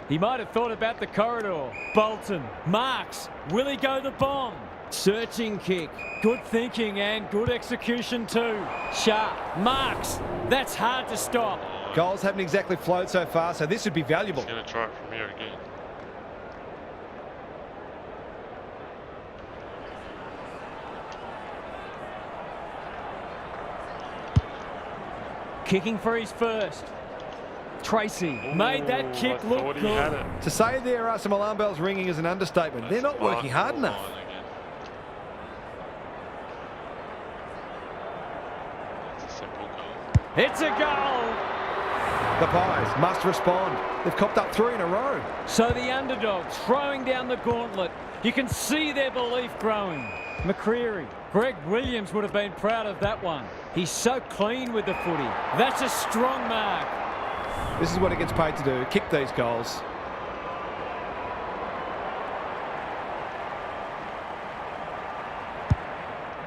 He might have thought about the corridor. Bolton marks. Will he go the bomb? Searching kick. Good thinking and good execution too. Sharp marks. That's hard to stop. Goals haven't exactly flowed so far, so this would be valuable. He's going to try it from here again. Kicking for his first. Tracy made that kick look good. To say there are some alarm bells ringing is an understatement. They're not working hard enough. It's a goal. The Pies must respond. They've copped up 3 in a row. So the underdogs throwing down the gauntlet. You can see their belief growing. McCreary Greg Williams would have been proud of that one. He's so clean with the footy. That's a strong mark. This is what he gets paid to do, kick these goals.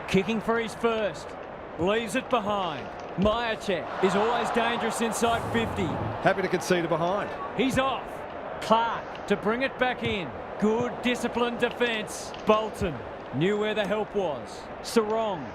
Kicking for his first. Leaves it behind. Myercheck is always dangerous inside 50. Happy to concede it behind. He's off. Clark to bring it back in. Good disciplined defence. Bolton knew where the help was. Sarong.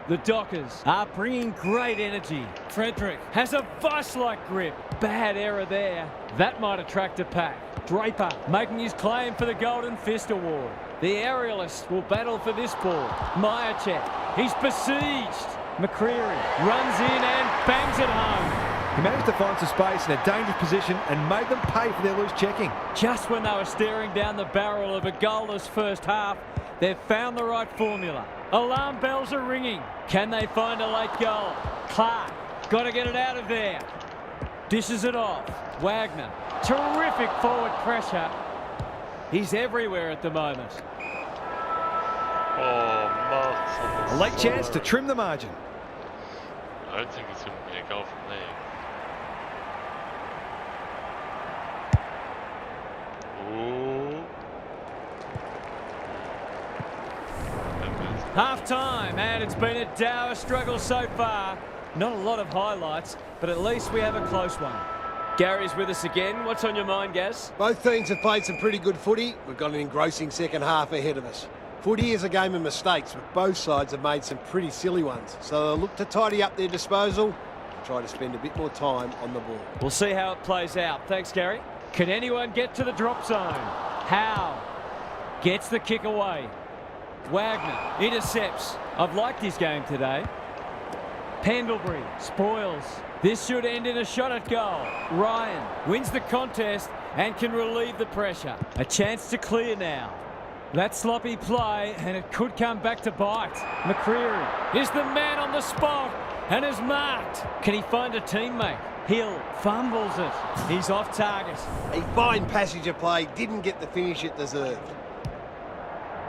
The Dockers are bringing great energy. Frederick has a vice-like grip. Bad error there. That might attract a pack. Draper making his claim for the Golden Fist Award. The aerialists will battle for this ball. Myercheck, he's besieged. McCreary runs in and bangs it home. He managed to find some space in a dangerous position and made them pay for their loose checking. Just when they were staring down the barrel of a goalless first half, they've found the right formula. Alarm bells are ringing. Can they find a late goal? Clark, got to get it out of there. Dishes it off. Wagner, terrific forward pressure. He's everywhere at the moment. Oh, A late chance to trim the margin. I don't think it's going to be a goal from there. Ooh. Half time, and it's been a dour struggle so far. Not a lot of highlights, but at least we have a close one. Gary's with us again. What's on your mind, Gaz? Both teams have played some pretty good footy. We've got an engrossing second half ahead of us. Footy is a game of mistakes, but both sides have made some pretty silly ones. So they'll look to tidy up their disposal and try to spend a bit more time on the ball. We'll see how it plays out. Thanks, Gary. Can anyone get to the drop zone? Howe gets the kick away. Wagner intercepts. I've liked his game today. Pendlebury spoils. This should end in a shot at goal. Ryan wins the contest and can relieve the pressure. A chance to clear now. That sloppy play, and it could come back to bite. McCreary is the man on the spot and is marked. Can he find a teammate? Hill fumbles it. He's off target. A fine passage of play, didn't get the finish it deserved.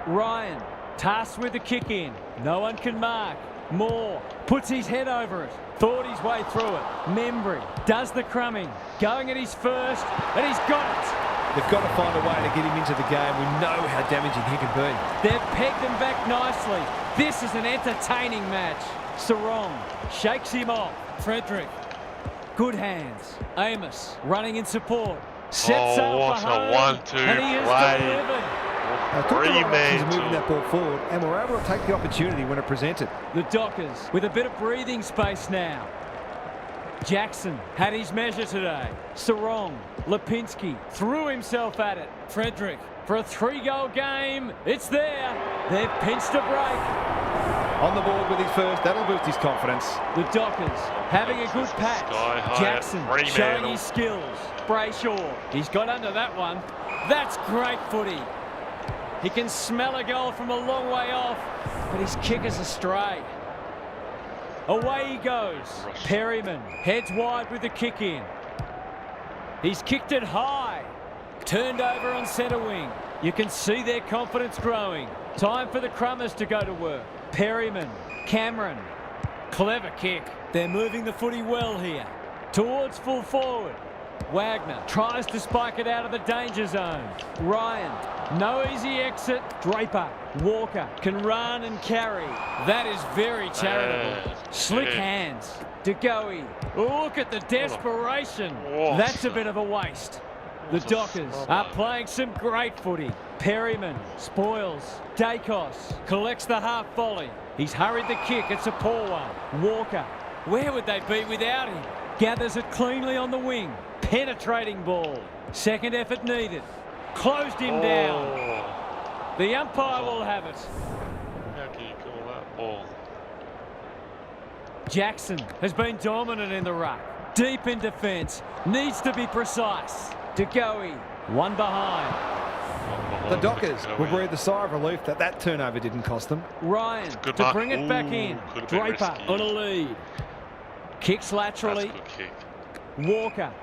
Ryan tasked with the kick in. No one can mark. Moore puts his head over it. Thought his way through it. Membry does the crumbing. Going at his first, and he's got it. They've got to find a way to get him into the game. We know how damaging he can be. They've pegged him back nicely. This is an entertaining match. Sarong shakes him off. Frederick, good hands. Amos running in support. Sets up for home, and he is delivered. They took the right options moving that ball forward and were able to take the opportunity when it presented. The Dockers with a bit of breathing space now. Jackson had his measure today. Sarong, Lipinski threw himself at it. Frederick for a 3-goal game. It's there. They've pinched a break. On the board with his first, that'll boost his confidence. The Dockers having a good patch. Jackson showing his skills. Brayshaw, he's got under that one. That's great footy. He can smell a goal from a long way off, but his kick is astray. Away he goes. Perryman heads wide with the kick in. He's kicked it high. Turned over on centre wing. You can see their confidence growing. Time for the Crummers to go to work. Perryman, Cameron. Clever kick. They're moving the footy well here. Towards full forward. Wagner tries to spike it out of the danger zone. Ryan, no easy exit. Draper, Walker can run and carry. That is very charitable. Slick hands. DeGoey, look at the desperation. That's a bit of a waste. The Dockers are playing some great footy. Perryman spoils. Dacos collects the half volley. He's hurried the kick. It's a poor one. Walker, where would they be without him? Gathers it cleanly on the wing. Penetrating ball. Second effort needed. Closed him down. The umpire will have it. How can you call that ball? Jackson has been dominant in the ruck. Deep in defence. Needs to be precise. DeGoey, one behind. The Dockers will breathe a sigh of relief that that turnover didn't cost them. Ryan to bring it back in. Draper on a lead. Kicks laterally. That's a good kick. Walker.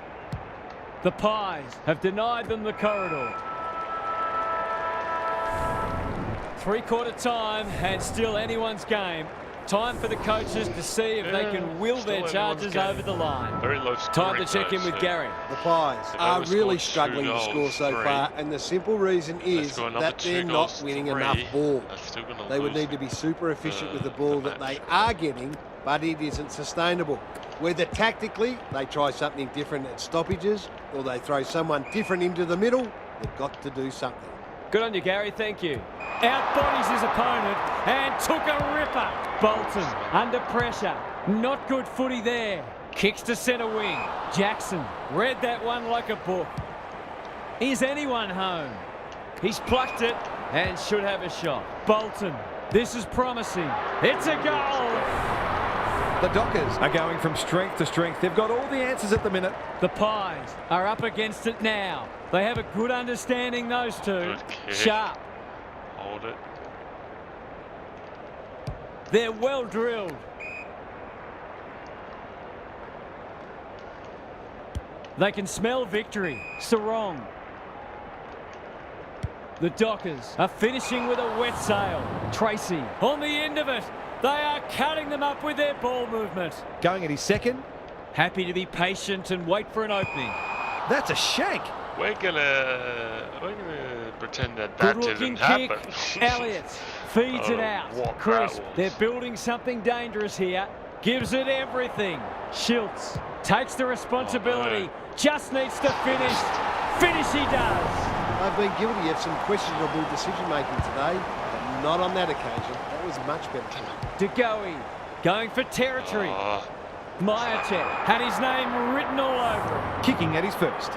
The Pies have denied them the corridor. Three-quarter time and still anyone's game. Time for the coaches to see if they can will their charges over the line. Very low Time to check in with Gary. The Pies are really struggling to score so far, and the simple reason is that they're not winning enough ball. They would need to be super efficient with the ball that they are getting, but it isn't sustainable. Whether tactically they try something different at stoppages or they throw someone different into the middle, they've got to do something. Good on you, Gary. Thank you. Outbodies his opponent and took a ripper. Bolton under pressure. Not good footy there. Kicks to centre wing. Jackson read that one like a book. Is anyone home? He's plucked it and should have a shot. Bolton. This is promising. It's a goal. The Dockers are going from strength to strength. They've got all the answers at the minute. The Pies are up against it now. They have a good understanding, those two. Sharp. Hold it. They're well drilled. They can smell victory. Sarong. The Dockers are finishing with a wet sail. Tracy on the end of it. They are cutting them up with their ball movement. Going at his second. Happy to be patient and wait for an opening. That's a shank. We're gonna pretend that Good-looking didn't happen. kick. Elliott feeds it out. Crisp. They're building something dangerous here. Gives it everything. Schultz takes the responsibility. Just needs to finish. Finish he does. They've been guilty of some questionable decision-making today, but not on that occasion. That was much better. DeGoey going for territory. Myercheck had his name written all over it. Kicking at his first.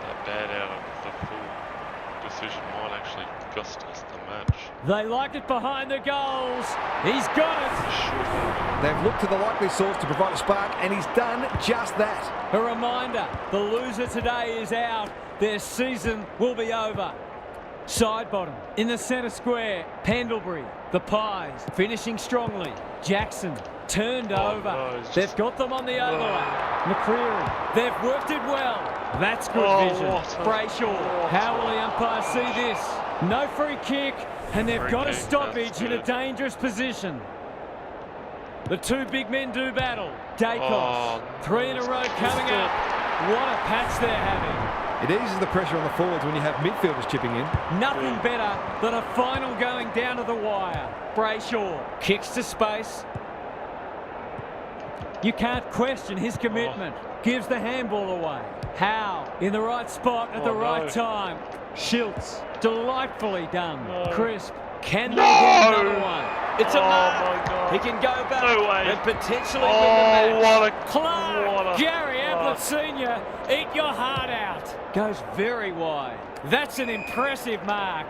That bad out of the full decision might actually cost us the match. They like it behind the goals. He's got it. They've looked to the likely source to provide a spark, and he's done just that. A reminder, the loser today is out. Their season will be over. Side bottom in the centre square. Pendlebury, the Pies finishing strongly. Jackson turned over. No, They've got them on the overlap. McCreary, they've worked it well. That's good vision. Brayshaw, how will the umpire see this? No free kick, and they've got a stoppage in a dangerous position. The two big men do battle. Dacos, 3 in a row coming up. What a patch they're having. It eases the pressure on the forwards when you have midfielders chipping in. Nothing better than a final going down to the wire. Brayshaw kicks to space. You can't question his commitment. Gives the handball away. Howe in the right spot at the right time. Schultz, delightfully done. Crisp, can they get another one? It's a mark. He can go back and potentially win the match. Clark, Gary Ablett Sr., eat your heart out. Goes very wide. That's an impressive mark.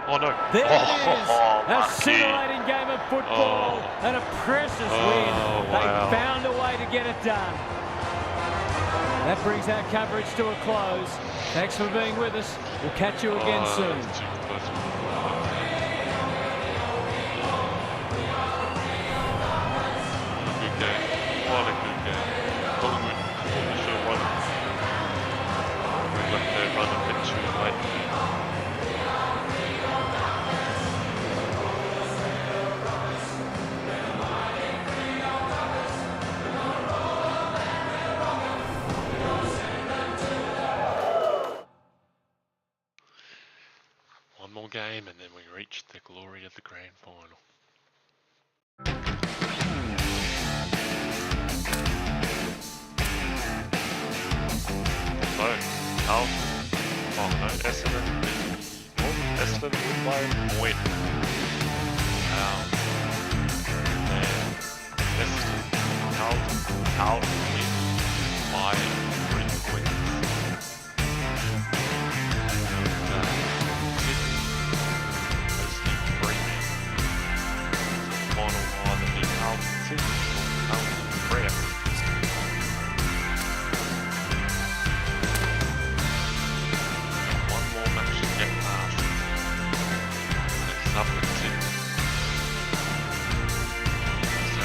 Oh no. There it is. A scintillating game of football and a precious win. They found a way to get it done. That brings our coverage to a close. Thanks for being with us. We'll catch you again soon. Good game. What a good game. Collingwood should have won. We left their run a bit too late. One more game and then we reach the glory of the grand final. So, Essendon will play Moyne. And Essendon, Carlton win by 3 points. One more match to get past. It's up at 6. So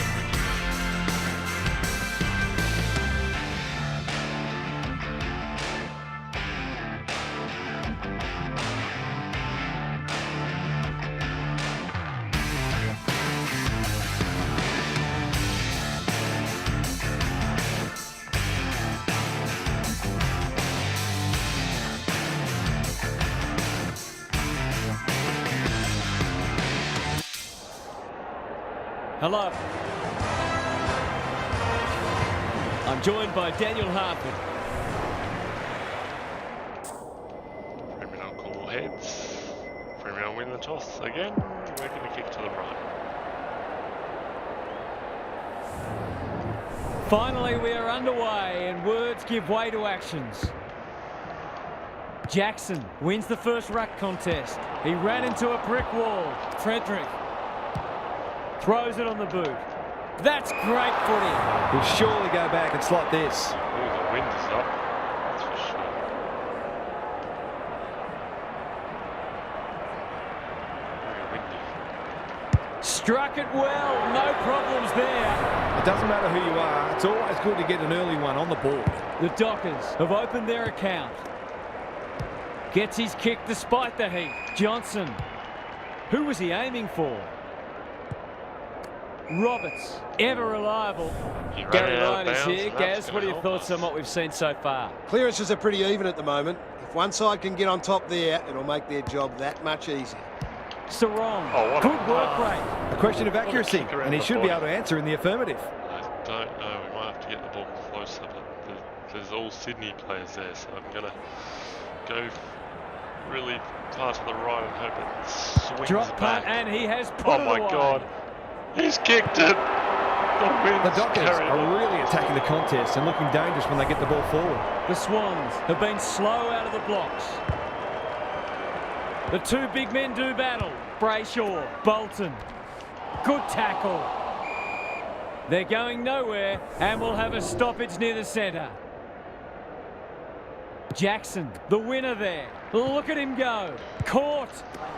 Hello. I'm joined by Daniel Hartford. Fremantle call heads. Fremantle win the toss again. We're going to kick to the right. Finally, we are underway and words give way to actions. Jackson wins the first ruck contest. He ran into a brick wall. Frederick throws it on the boot. That's great footy. He'll surely go back and slot this. Oh, the wind is up. That's for sure. Very windy. Struck it well. No problems there. It doesn't matter who you are. It's always good to get an early one on the board. The Dockers have opened their account. Gets his kick despite the heat. Johnson. Who was he aiming for? Roberts, ever reliable. Gary Lyon is here. Gaz, what are your thoughts on what we've seen so far? Clearances are pretty even at the moment. If one side can get on top there, it'll make their job that much easier. Sarong, Oh, good work rate. A question of accuracy, kick around and he the should be body. able to answer in the affirmative. I don't know. We might have to get the ball closer, but there's all Sydney players there, so I'm going to go really far to the right and hope it swings Drop back. punt, and he has put Oh it my away. God. He's kicked it. The wind's The Dockers carried are it. really attacking the contest and looking dangerous when they get the ball forward. The Swans have been slow out of the blocks. The two big men do battle. Brayshaw, Bolton. Good tackle. They're going nowhere and will have a stoppage near the centre. Jackson, the winner there. Look at him go. Caught.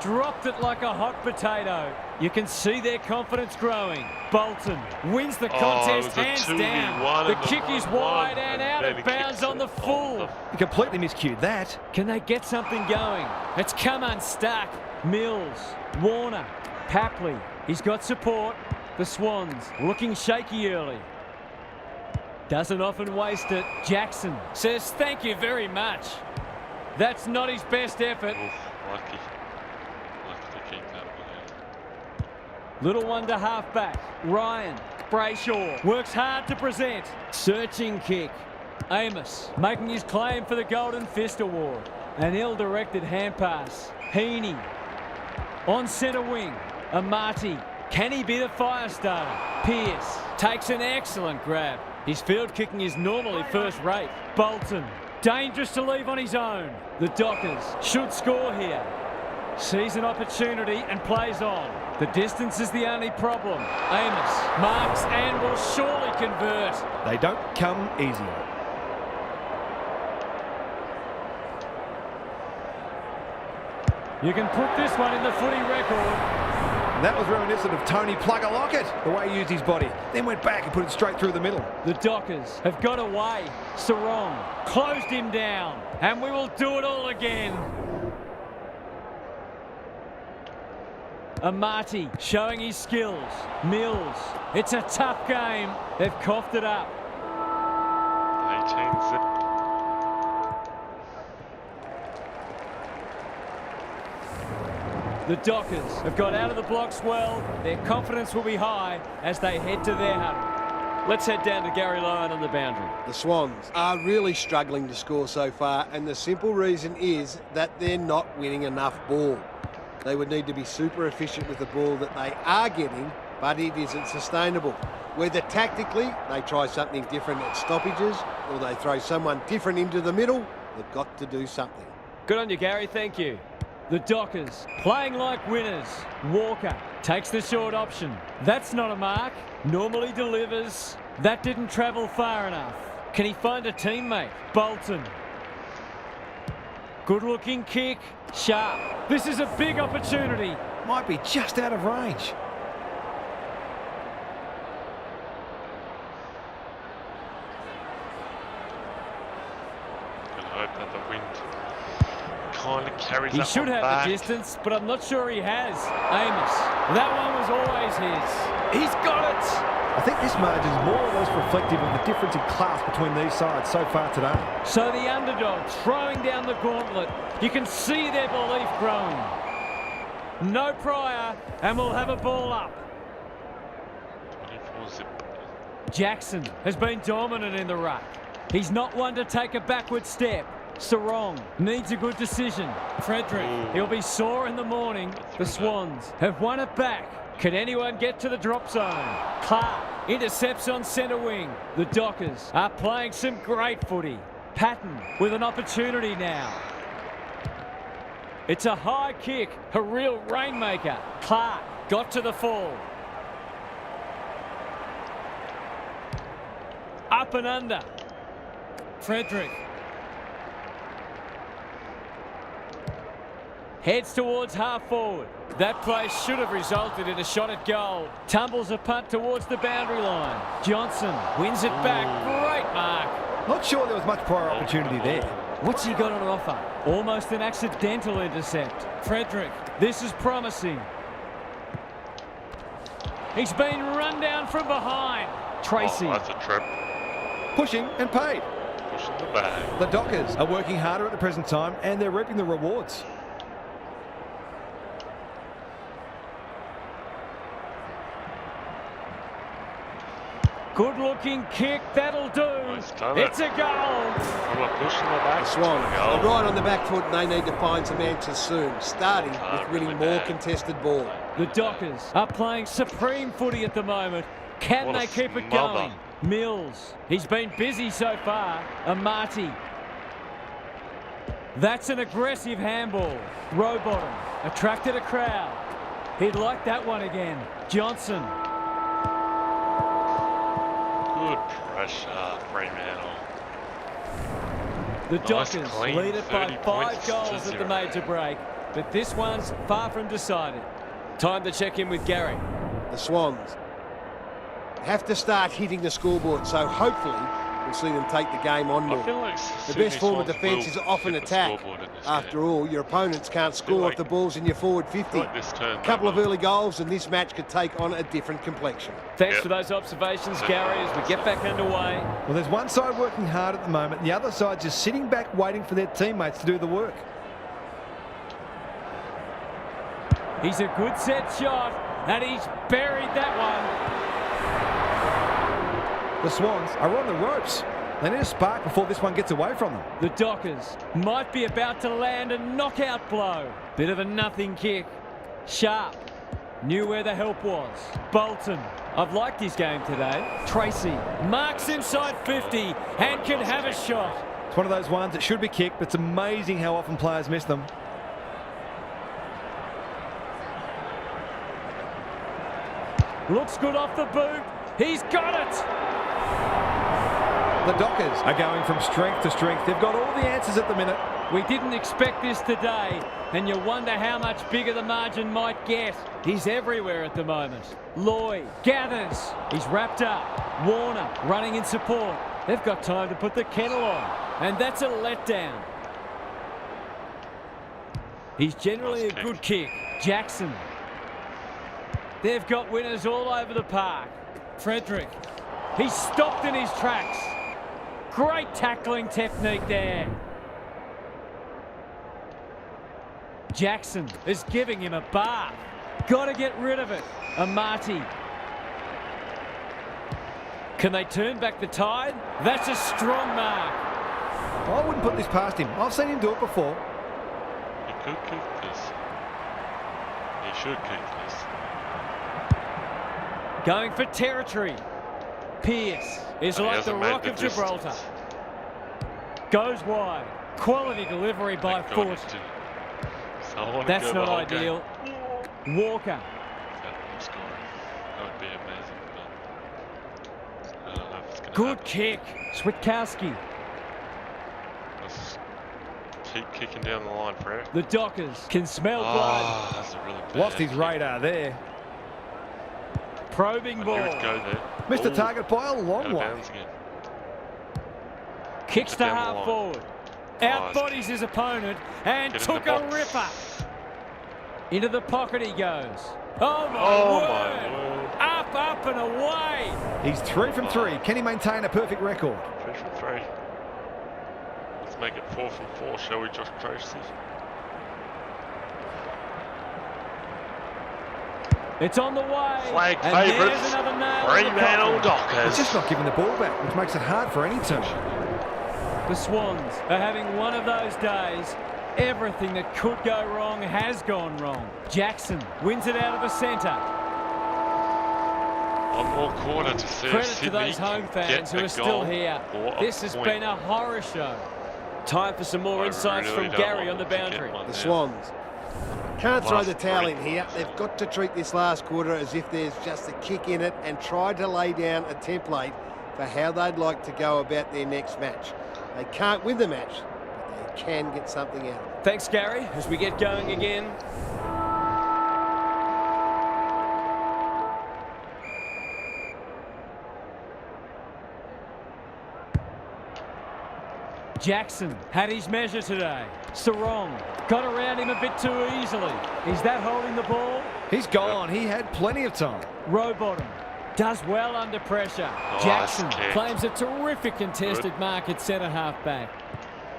Dropped it like a hot potato. You can see their confidence growing. Bolton wins the contest hands down. The kick is wide and out of bounds on the full. He completely miscued that. Can they get something going? It's come unstuck. Mills, Warner, Papley. He's got support. The Swans looking shaky early. Doesn't often waste it. Jackson says thank you very much. That's not his best effort. Oof, lucky. Lucky to keep that one out. Little one to half-back. Ryan, Brayshaw works hard to present. Searching kick. Amos making his claim for the Golden Fist Award. An ill-directed hand pass. Heaney on centre wing. Amati. Can he be the fire starter? Pearce takes an excellent grab. His field kicking is normally first rate. Bolton, dangerous to leave on his own. The Dockers should score here. Sees an opportunity and plays on. The distance is the only problem. Amos marks and will surely convert. They don't come easy. You can put this one in the footy record. And that was reminiscent of Tony Plugger Lockett, the way he used his body. Then went back and put it straight through the middle. The Dockers have got away. Sarong closed him down. And we will do it all again. Amati showing his skills. Mills. It's a tough game. They've coughed it up. 18 zip. The Dockers have got out of the blocks well. Their confidence will be high as they head to their huddle. Let's head down to Gary Lyon on the boundary. The Swans are really struggling to score so far, and the simple reason is that they're not winning enough ball. They would need to be super efficient with the ball that they are getting, but it isn't sustainable. Whether tactically they try something different at stoppages or they throw someone different into the middle, they've got to do something. Good on you, Gary. Thank you. The Dockers playing like winners. Walker takes the short option. That's not a mark. Normally delivers. That didn't travel far enough. Can he find a teammate? Bolton. Good looking kick. Sharp. This is a big opportunity. Might be just out of range. Gonna hope that the wind kind of carries He that should one have back. the distance, but I'm not sure he has. Amos. That one was always his. He's got it. I think this margin is more or less reflective of the difference in class between these sides so far today. So the underdogs throwing down the gauntlet. You can see their belief growing. No prior, and we'll have a ball up. zip. Jackson has been dominant in the ruck. He's not one to take a backward step. Sarong needs a good decision. Frederick, he'll be sore in the morning. The Swans have won it back. Can anyone get to the drop zone? Clark intercepts on centre wing. The Dockers are playing some great footy. Patton with an opportunity now. It's a high kick, a real rainmaker. Clark got to the full. Up and under. Frederick heads towards half forward. That play should have resulted in a shot at goal. Tumbles a punt towards the boundary line. Johnson wins it back. Great mark. Not sure there was much prior opportunity there. What's he got on offer? Almost an accidental intercept. Frederick, this is promising. He's been run down from behind. Tracy. Oh, that's a trip. Pushing and paid. Pushing the bag. The Dockers are working harder at the present time and they're reaping the rewards. Good-looking kick, that'll do. It's a goal. I'm not pushing the back. The Swans are right on the back foot and they need to find some answers soon, starting with winning more contested ball. The Dockers are playing supreme footy at the moment. Can they keep it going? Mills, he's been busy so far. Amati. That's an aggressive handball. Rowbottom attracted a crowd. He'd like that one again. Johnson. Good pressure, Fremantle. The Nice, Dockers clean lead it by 30 5 points goals to at the 0. major break, but this one's far from decided. Time to check in with Gary. The Swans have to start hitting the scoreboard, so hopefully we'll see them take the game on I more. feel like The Sydney best form of Swans defence is will often hit the attack. scoreboard in this After game. all, your opponents can't score like- off the balls in your forward 50. Like this turn, A couple of they will. early goals and this match could take on a different complexion. Thanks Yep. for those observations, Gary, as we get back underway. Well, there's one side working hard at the moment, the other side just sitting back waiting for their teammates to do the work. He's a good set shot, and he's buried that one. The Swans are on the ropes. They need a spark before this one gets away from them. The Dockers might be about to land a knockout blow. Bit of a nothing kick. Sharp knew where the help was. Bolton, I've liked his game today. Tracy marks inside 50 and can have a shot. It's one of those ones that should be kicked, but it's amazing how often players miss them. Looks good off the boot. He's got it. The Dockers are going from strength to strength. They've got all the answers at the minute. We didn't expect this today, and you wonder how much bigger the margin might get. He's everywhere at the moment. Lloyd gathers. He's wrapped up. Warner running in support. They've got time to put the kettle on, and that's a letdown. He's generally a good kick. Jackson. They've got winners all over the park. Frederick. He's stopped in his tracks. Great tackling technique there. Jackson is giving him a bath. Got to get rid of it. Amati. Can they turn back the tide? That's a strong mark. I wouldn't put this past him. I've seen him do it before. He could kick this. He should kick this. Going for territory. Pierce is He like the hasn't made Rock the of Gibraltar. distance. Goes wide. Quality delivery by Thank God foot. he did. So I want to That's go the not whole ideal. game. Walker. That would score. That would be amazing. But I don't know if it's going to Good happen. kick. Switkowski. Let's keep kicking down the line, Fred. The Dockers can smell blood. Oh, that's a really bad Lost his kick. radar there. Probing I ball. knew it'd go there. Missed the Ooh, target by a out long of way. bounds again. Kicks to Down the half line. forward. Oh, Outbodies his opponent and Get in took the a box. ripper. Into the pocket he goes. Oh my Oh word. my word. Up, up and away. He's 3 from 3. Can he maintain a perfect record? 3 from 3. Let's make it 4 from 4, shall we, Josh Tracy? It's on the way. Flag and favourites, there's another nail in the Fremantle coffin. Dockers. It's just not giving the ball back, which makes it hard for any team. The Swans are having one of those days. Everything that could go wrong has gone wrong. Jackson wins it out of the centre. One more quarter to see if Credit to Sydney those home can fans get who a are still goal here. or a This has point. been a horror show. Time for some more I insights really from don't Gary want on the them to get boundary. one The now. Swans can't throw Last the towel three. in here. They've got to treat this last quarter as if there's just a kick in it and try to lay down a template for how they'd like to go about their next match. They can't win the match, but they can get something out of it. Thanks, Gary, as we get going again. Jackson had his measure today. Sarong got around him a bit too easily. Is that holding the ball? He's gone. He had plenty of time. Rowbottom does well under pressure. Nice Jackson kick. claims a terrific contested mark at centre half back.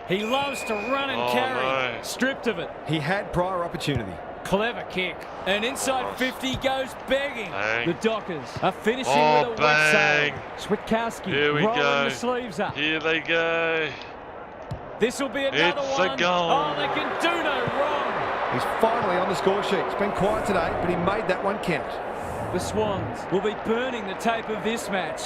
He loves to run and Oh, carry. no. Stripped of it. He had prior opportunity. Clever kick. And inside Oh. 50 goes begging. Bang. The Dockers are finishing Oh, with a wet bang. sail. Switkowski Here we rolling go. the sleeves up. Here they go. This will be another It's a one. goal. Oh, they can do no wrong. He's finally on the score sheet. It's been quiet today, but he made that one count. The Swans will be burning the tape of this match.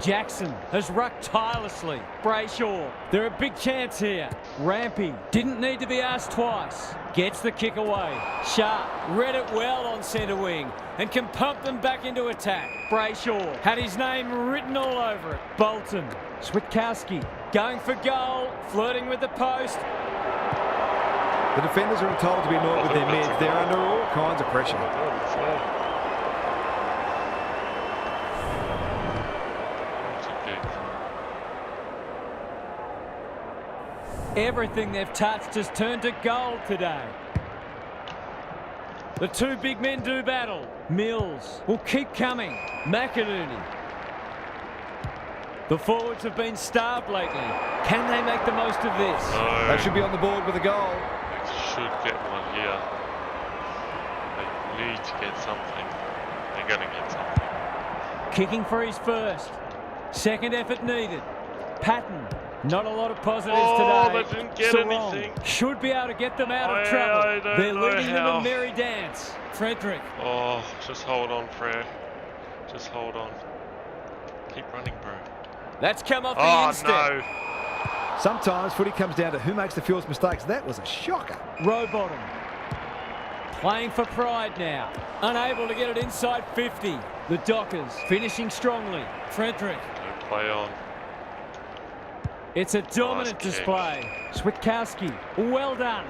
Jackson has rucked tirelessly. Brayshaw, they're a big chance here. Rampy didn't need to be asked twice. Gets the kick away. Sharp read it well on centre wing and can pump them back into attack. Brayshaw had his name written all over it. Bolton, Switkowski going for goal, flirting with the post. The defenders are entitled to be annoyed with their mids. They're under all kinds of pressure. Everything they've touched has turned to gold today. The two big men do battle. Mills will keep coming. McInerney. The forwards have been starved lately. Can they make the most of this? No, They should be on the board with a goal. they should get one here. They need to get something. They're going to get something. Kicking for his first. Second effort needed. Patton. Not a lot of positives Oh, today. they didn't get Sarong anything. should be able to get them out of I trouble. don't They're know leading them how. a merry dance. Frederick. Oh, just hold on, Fred. Just hold on. Keep running, bro. That's come off the Oh, instep. no. Sometimes footy comes down to who makes the fewest mistakes. That was a shocker. Rowbottom. Playing for pride now. Unable to get it inside 50. The Dockers finishing strongly. Frederick. Don't play on. It's a dominant kick. display. Switkowski. Well done.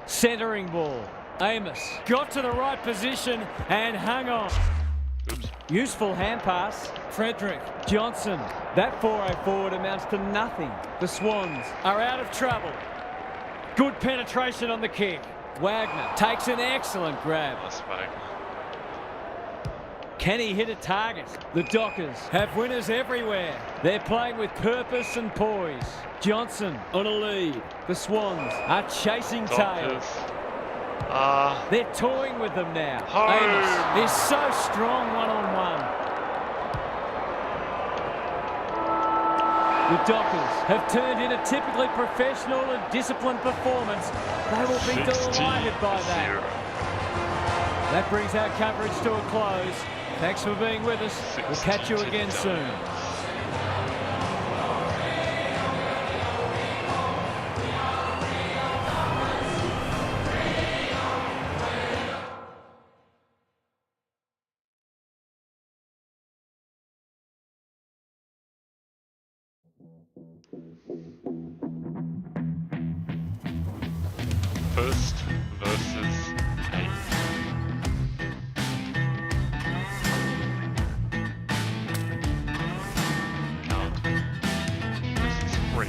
Centering ball. Amos got to the right position and hung on. Oops. Useful hand pass. Frederick. Johnson. That 4-0 forward amounts to nothing. The Swans are out of trouble. Good penetration on the kick. Wagner takes an excellent grab. Nice Wagner. Can he hit a target? The Dockers have winners everywhere. They're playing with purpose and poise. Johnson on a lead. The Swans are chasing tails. Dockers. They're toying with them now. Home. Amos is so strong one-on-one. The Dockers have turned in a typically professional and disciplined performance. They will be delighted by that. 60-0. That brings our coverage to a close. Thanks for being with us. We'll catch you again soon. First versus 8. Count. Versus 3.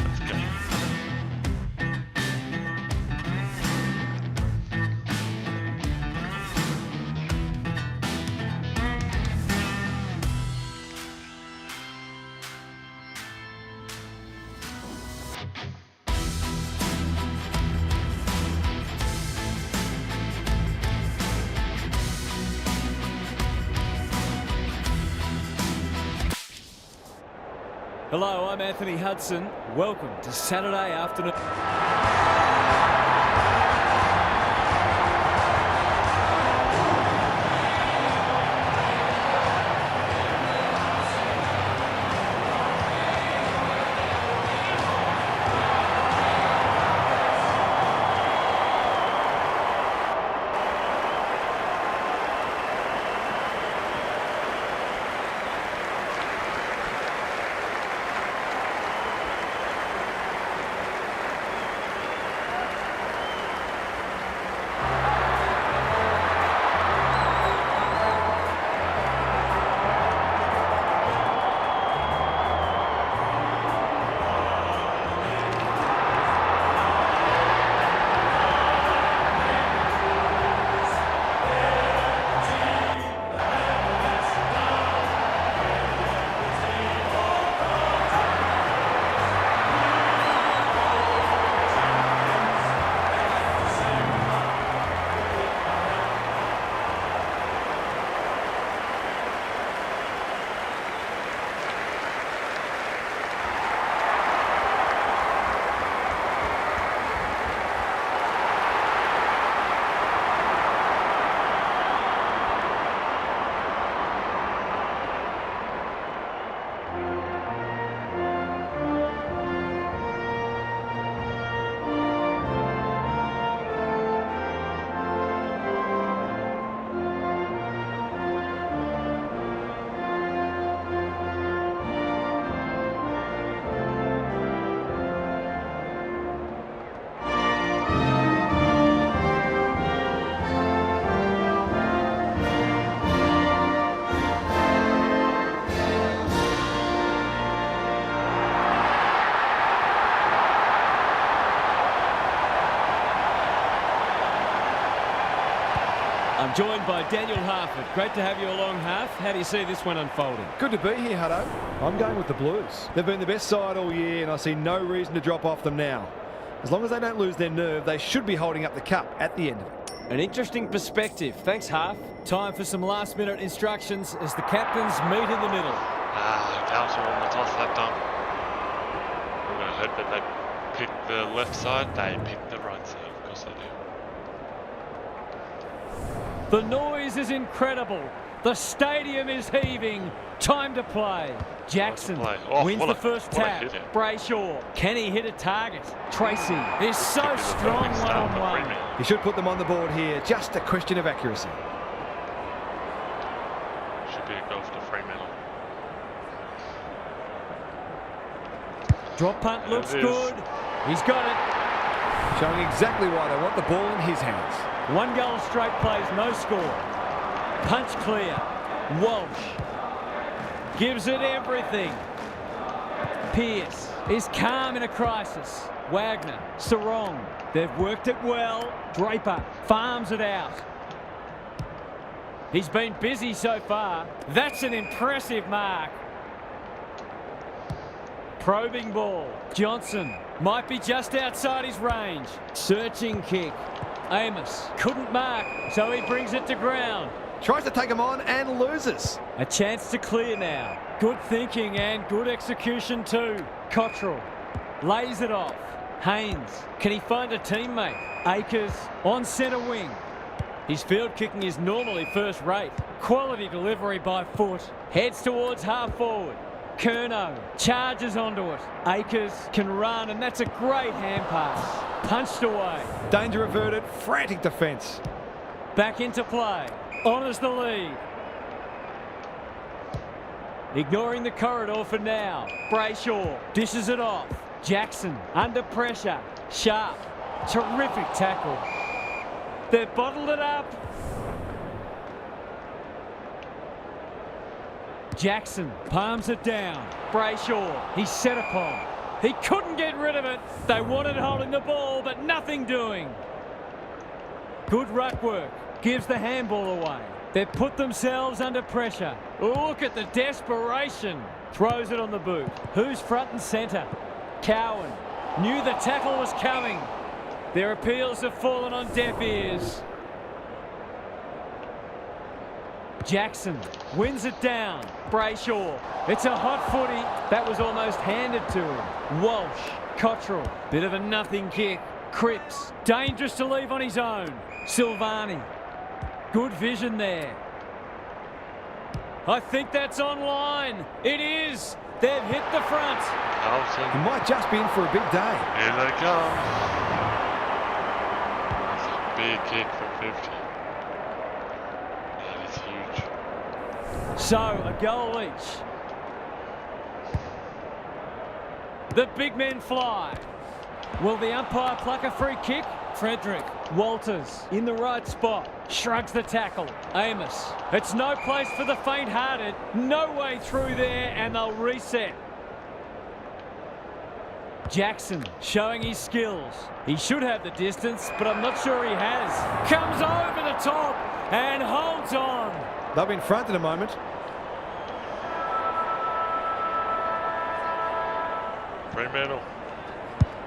Let's go. Hello, I'm Anthony Hudson. Welcome to Saturday afternoon. I'm joined by Daniel Harford. Great to have you along, Harf. How do you see this one unfolding? Good to be here, Hutto. I'm going with the Blues. They've been the best side all year, and I see no reason to drop off them now. As long as they don't lose their nerve, they should be holding up the cup at the end of it. An interesting perspective. Thanks, Harf. Time for some last-minute instructions as the captains meet in the middle. Council on the toss that time. I'm going to hope that they pick the left side, they pick the right side. Of course they do. The noise is incredible. The stadium is heaving. Time to play. Jackson wins the first tap. Brayshaw, can he hit a target? Tracy is so strong one-on-one. He should put them on the board here. Just a question of accuracy. Should be a goal to Fremantle. Drop punt looks good. He's got it. Showing exactly why they want the ball in his hands. 1 goal straight plays, no score. Punch clear. Walsh gives it everything. Pearce is calm in a crisis. Wagner, Sarong, they've worked it well. Draper farms it out. He's been busy so far. That's an impressive mark. Probing ball. Johnson might be just outside his range. Searching kick. Amos couldn't mark, so he brings it to ground. Tries to take him on and loses. A chance to clear now. Good thinking and good execution too. Cottrell lays it off. Haynes, can he find a teammate? Akers on centre wing. His field kicking is normally first rate. Quality delivery by foot. Heads towards half forward. Curnow charges onto it. Akers can run, and that's a great hand pass. Punched away. Danger averted, frantic defence. Back into play. Honours the lead. Ignoring the corridor for now. Brayshaw dishes it off. Jackson under pressure. Sharp. Terrific tackle. They've bottled it up. Jackson palms it down. Brayshaw, he's set upon. He couldn't get rid of it. They wanted holding the ball, but nothing doing. Good ruck work. Gives the handball away. They've put themselves under pressure. Look at the desperation. Throws it on the boot. Who's front and centre? Cowan knew the tackle was coming. Their appeals have fallen on deaf ears. Jackson wins it down. Brayshaw. It's a hot footy. That was almost handed to him. Walsh. Cottrell. Bit of a nothing kick. Cripps. Dangerous to leave on his own. Silvani. Good vision there. I think that's online. It is. They've hit the front. He might just be in for a big day. Here they come. That's a big kick for 50. That is huge. So, a goal each. The big men fly. Will the umpire pluck a free kick? Frederick. Walters in the right spot. Shrugs the tackle. Amos. It's no place for the faint-hearted. No way through there, and they'll reset. Jackson showing his skills. He should have the distance, but I'm not sure he has. Comes over the top and holds on. They'll be in front in a moment. Fremantle.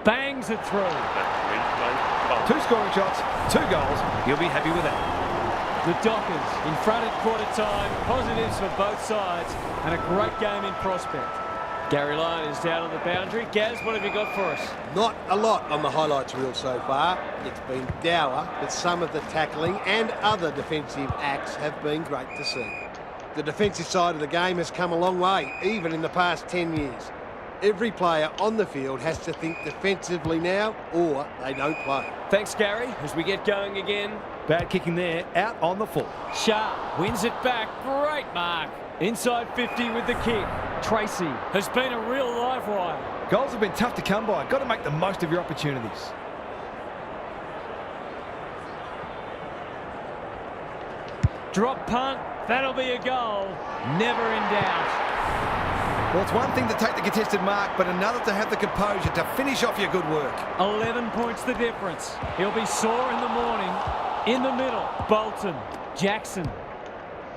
Bangs it through. That 2 scoring shots, 2 goals. He'll be happy with that. The Dockers in front at quarter time. Positives for both sides and a great game in prospect. Gary Lyon is down on the boundary. Gaz, what have you got for us? Not a lot on the highlights reel so far. It's been dour, but some of the tackling and other defensive acts have been great to see. The defensive side of the game has come a long way, even in the past 10 years. Every player on the field has to think defensively now, or they don't play. Thanks, Gary, as we get going again. Bad kicking there, out on the full. Sharp wins it back. Great mark. Inside 50 with the kick. Tracy has been a real live wire. Goals have been tough to come by. Got to make the most of your opportunities. Drop punt. That'll be a goal. Never in doubt. Well, it's one thing to take the contested mark, but another to have the composure to finish off your good work. 11 points the difference. He'll be sore in the morning. In the middle, Bolton. Jackson.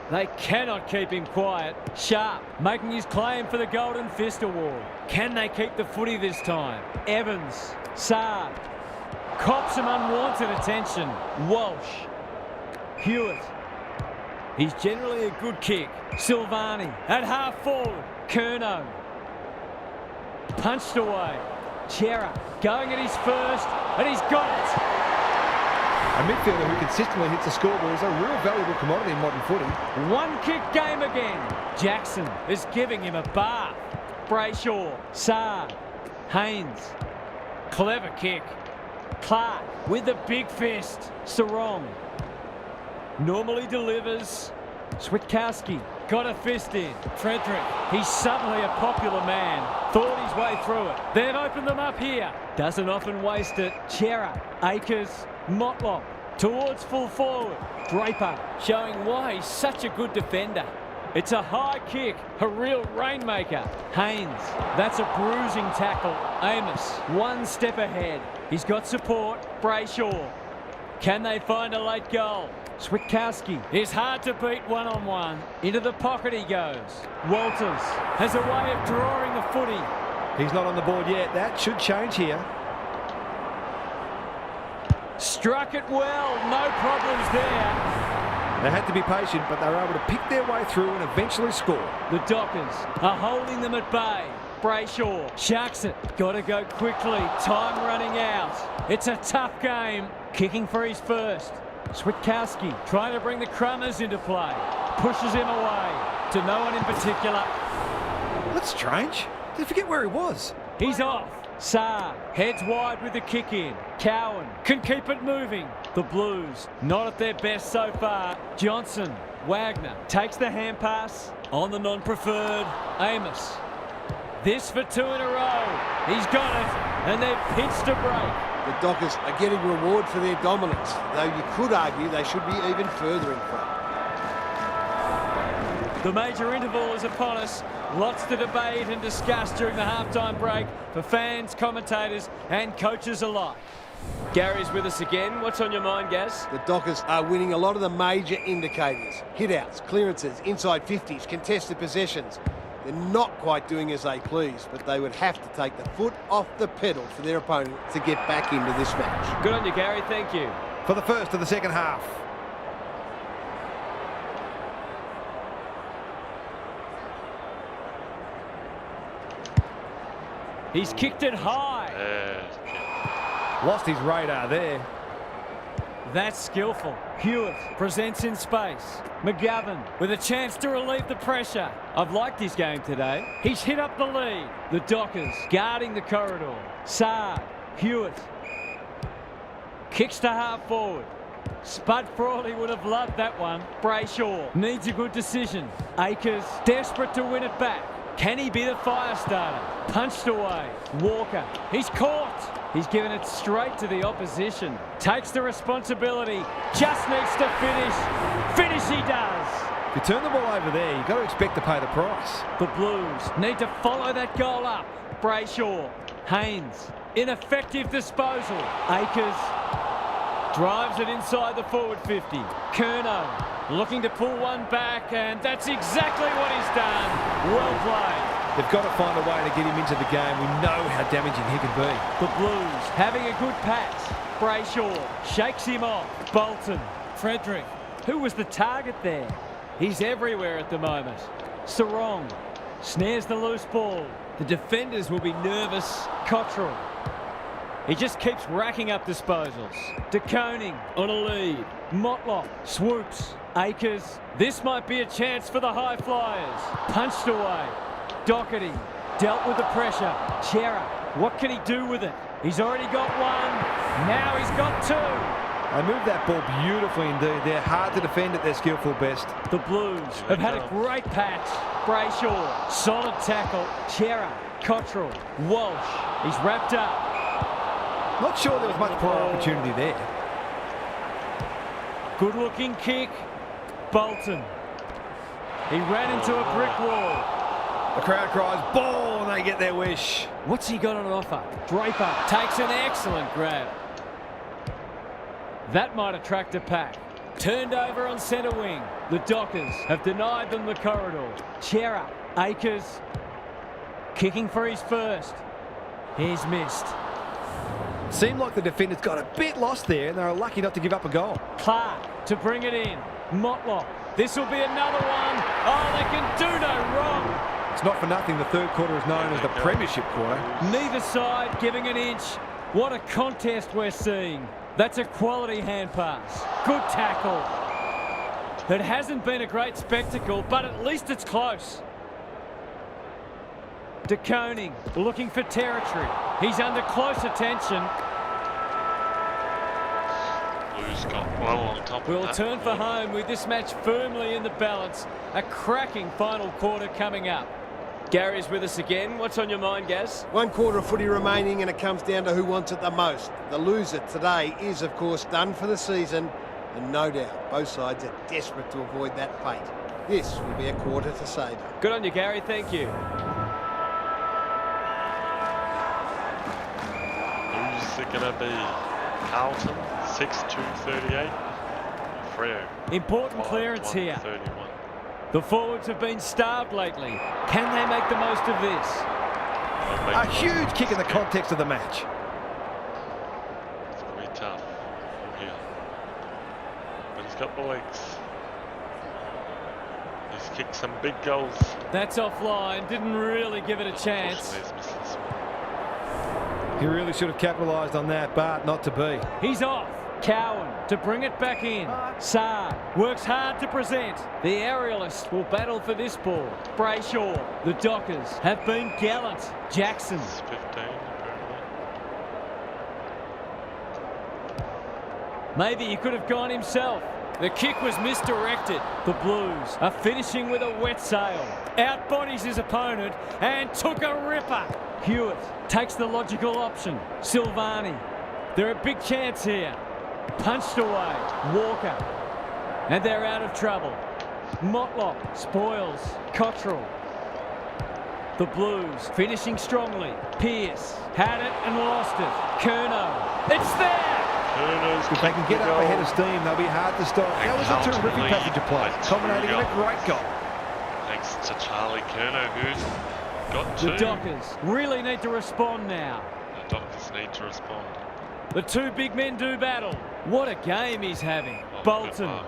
They cannot keep him quiet. Sharp making his claim for the Golden Fist Award. Can they keep the footy this time? Evans. Saad. Cops some unwanted attention. Walsh. Hewitt. He's generally a good kick. Silvani at half forward. Curnow. Punched away. Chera going at his first, and he's got it. A midfielder who consistently hits the scoreboard is a real valuable commodity in modern footy. One kick game again. Jackson is giving him a bath. Brayshaw. Saad. Haynes. Clever kick. Clark with the big fist. Sarong. Normally delivers. Switkowski got a fist in. Frederick, he's suddenly a popular man. Thought his way through it. They've opened them up here. Doesn't often waste it. Chera, Akers, Motlop towards full forward. Draper showing why he's such a good defender. It's a high kick, a real rainmaker. Haynes, that's a bruising tackle. Amos, one step ahead. He's got support. Brayshaw. Can they find a late goal? Switkowski is hard to beat one-on-one. Into the pocket he goes. Walters has a way of drawing the footy. He's not on the board yet. That should change here. Struck it well. No problems there. They had to be patient, but they were able to pick their way through and eventually score. The Dockers are holding them at bay. Brayshaw sharks it. Got to go quickly. Time running out. It's a tough game. Kicking for his first. Switkowski trying to bring the Crummers into play. Pushes him away to no one in particular. That's strange. Did he forget where he was? He's off. Saar heads wide with the kick in. Cowan can keep it moving. The Blues not at their best so far. Johnson. Wagner takes the hand pass on the non-preferred. Amos. This for 2 in a row. He's got it, and they've pinched a break. The Dockers are getting reward for their dominance, though you could argue they should be even further in front. The major interval is upon us. Lots to debate and discuss during the halftime break for fans, commentators and coaches alike. Gary's with us again. What's on your mind, Gaz? The Dockers are winning a lot of the major indicators. Hit-outs, clearances, inside 50s, contested possessions. They're not quite doing as they please, but they would have to take the foot off the pedal for their opponent to get back into this match. Good on you, Gary. Thank you. For the first of the second half. He's kicked it high. Lost his radar there. That's skillful. Hewitt presents in space. McGovern with a chance to relieve the pressure. I've liked his game today. He's hit up the lead. The Dockers guarding the corridor. Saad, Hewitt. Kicks to half forward. Spud Frawley would have loved that one. Brayshaw needs a good decision. Akers desperate to win it back. Can he be the fire starter? Punched away. Walker. He's caught. He's given it straight to the opposition. Takes the responsibility. Just needs to finish. Finish he does. If you turn the ball over there, you've got to expect to pay the price. The Blues need to follow that goal up. Brayshaw. Haynes. Ineffective disposal. Akers drives it inside the forward 50. Curnow looking to pull one back, and that's exactly what he's done. Well played. They've got to find a way to get him into the game. We know how damaging he can be. The Blues having a good patch. Brayshaw shakes him off. Bolton. Frederick. Who was the target there? He's everywhere at the moment. Sarong snares the loose ball. The defenders will be nervous. Cottrell. He just keeps racking up disposals. De Koning on a lead. Motlop swoops. Akers. This might be a chance for the high flyers. Punched away. Doherty dealt with the pressure. Chera. What can he do with it? He's already got one. Now he's got two. They moved that ball beautifully indeed. They're hard to defend at their skillful best. The Blues have had a great patch. Brayshaw. Solid tackle. Chera. Cottrell. Walsh. He's wrapped up. Not sure there was much prior opportunity there. Good looking kick. Bolton. He ran into a brick wall. The crowd cries ball and they get their wish. What's he got on offer? Draper takes an excellent grab. That might attract a pack. Turned over on centre wing. The Dockers have denied them the corridor. Chera. Akers. Kicking for his first. He's missed. Seemed like the defenders got a bit lost there and they were lucky not to give up a goal. Clark to bring it in. Motlop. This will be another one. Oh, they can do no wrong. It's not for nothing the third quarter is known as the Premiership quarter. Neither side giving an inch. What a contest we're seeing. That's a quality hand pass. Good tackle. It hasn't been a great spectacle, but at least it's close. De Koning looking for territory. He's under close attention. Blues got well on top of We'll that. turn for home with this match firmly in the balance. A cracking final quarter coming up. Gary's with us again. What's on your mind, Gaz? 1 quarter of footy remaining, and it comes down to who wants it the most. The loser today is, of course, done for the season, and no doubt both sides are desperate to avoid that fate. This will be a quarter to savour. Good on you, Gary. Thank you. Who's it going to be? Carlton, 6-2-38. Freo. Important clearance here. 31. The forwards have been starved lately. Can they make the most of this? A huge kick in the context of the match. It's going to be tough from here. But he's got the legs. He's kicked some big goals. That's offline. Didn't really give it a chance. Unfortunately, he's missed this one. He really should have capitalised on that, but not to be. He's off. Cowan to bring it back in. Saad works hard to present. The aerialist will battle for this ball. Brayshaw. The Dockers have been gallant. Jackson. It's 15 apparently. Maybe he could have gone himself. The kick was misdirected. The Blues are finishing with a wet sail. Outbodies his opponent and took a ripper. Hewitt takes the logical option. Silvani. They're a big chance here. Punched away. Walker. And they're out of trouble. Motlop spoils. Cottrell. The Blues finishing strongly. Pearce had it and lost it. Curnow. It's there! If they can get up ahead of steam, they'll be hard to stop. That was a terrific passage of play, culminating in a great goal. Thanks to Charlie Curnow, who's got two. The Dockers really need to respond now. The Dockers need to respond. The two big men do battle. What a game he's having. Oh, Bolton.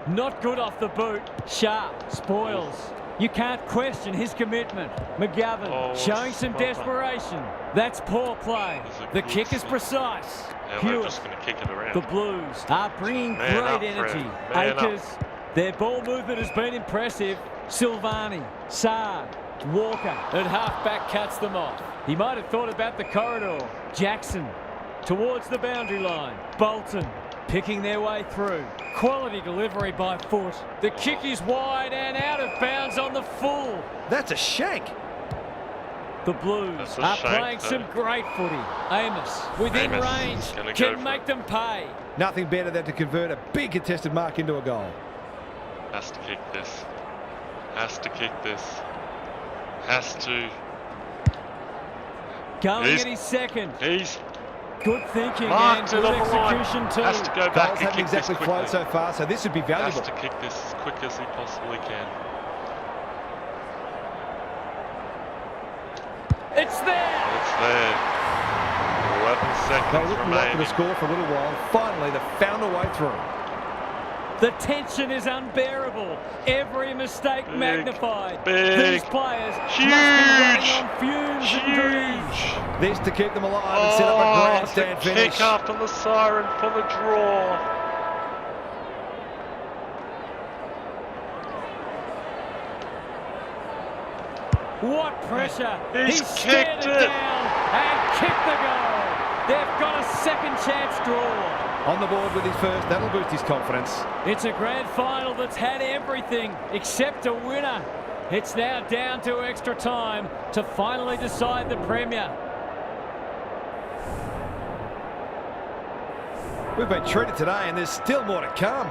Not good off the boot. Sharp spoils. You can't question his commitment. McGovern showing some desperation. That's poor play. The kick is precise. And we're just going to kick it around. The Blues are bringing great energy. Akers, their ball movement has been impressive. Silvani, Saad, Walker at half-back cuts them off. He might have thought about the corridor. Jackson towards the boundary line. Bolton picking their way through. Quality delivery by foot. The kick is wide and out of bounds on the full. That's a shank. The Blues are playing some great footy. Amos within range can make them pay. Nothing better than to convert a big contested mark into a goal. Has to kick this. Has to kick this. Has to. Going at his second. He's good thinking and good execution too. Has to go back and kick exactly this flowed so far, so this would be valuable. Has to kick this as quick as he possibly can. It's there. It's there. 11 seconds They remaining. for the score for a little while. Finally, they found a way through. The tension is unbearable. Every mistake magnified. Big. These players Huge. must be running on fumes and dreams. This to keep them alive and set up a grandstand finish. Kick after the siren for the draw. What pressure. He's stared kicked it it. down and kicked the goal. They've got a second chance draw. On the board with his first, that'll boost his confidence. It's a grand final that's had everything except a winner. It's now down to extra time to finally decide the Premier. We've been treated today and there's still more to come.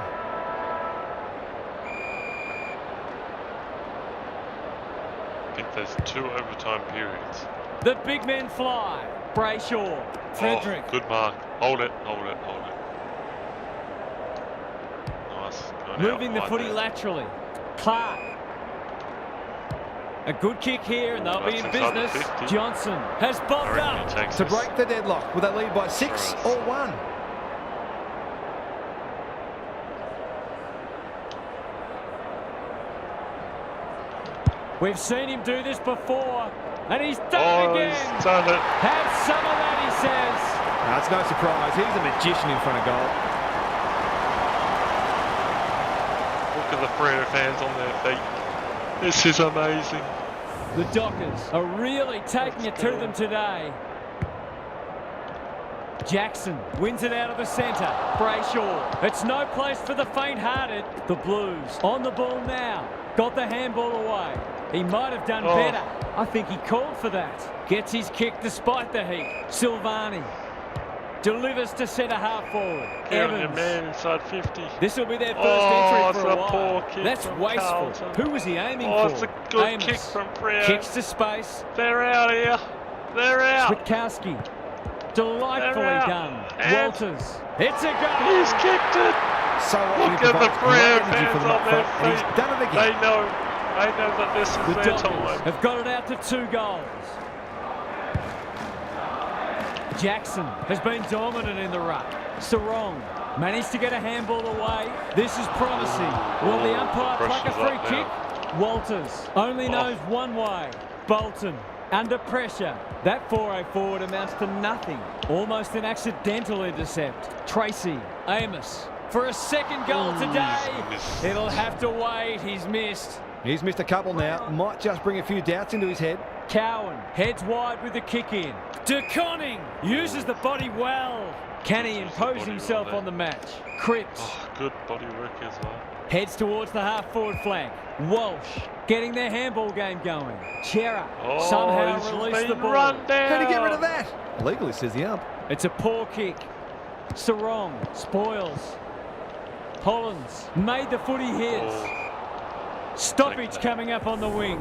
I think there's 2 overtime periods. The big men fly. Brayshaw, Frederick. Oh, good mark. Hold it, hold it, hold it. Nice. Moving the footy laterally. Clark. A good kick here and they'll be in business. Johnson has bobbed up. To break the deadlock. Will they lead by 6 or 1? We've seen him do this before, and he's done it again. He's done it. Have some of that, he says. It's no surprise. He's a magician in front of goal. Look at the Freo fans on their feet. This is amazing. The Dockers are really taking it to them today. Jackson wins it out of the centre. Brayshaw. It's no place for the faint-hearted. The Blues on the ball now. Got the handball away. He might have done better. I think he called for that. Gets his kick despite the heat. Silvani delivers to centre half forward. Evans. Your man inside 50. This will be their first entry for a while. Poor kick. That's wasteful. Carlton. Who was he aiming for? It's a good Amos. kick from Freo. Kicks to space. They're out here. They're out. Switkowski. Delightfully done. And Walters. It's a goal. He's kicked it. So Look at the Freo fans on their and he's feet. done it They again. know that this is The their Dockers time. have got it out to 2 goals. Jackson has been dominant in the ruck. Sarong managed to get a handball away. This is promising. Will the umpire pluck a free kick? Walters only knows one way. Bolton under pressure. That 4-0 forward amounts to nothing. Almost an accidental intercept. Tracy, Amos for a second goal today. It'll have to wait. He's missed. He's missed a couple now. Might just bring a few doubts into his head. Cowan heads wide with the kick in. De Koning uses the body well. Can he impose himself on the match? Cripps Good body work as well. heads towards the half forward flank. Walsh getting their handball game going. Chera somehow released the ball. How to get rid of that? Illegally, says the ump. It's a poor kick. Sarong spoils. Hollins made the footy his. Stoppage coming up on the wing.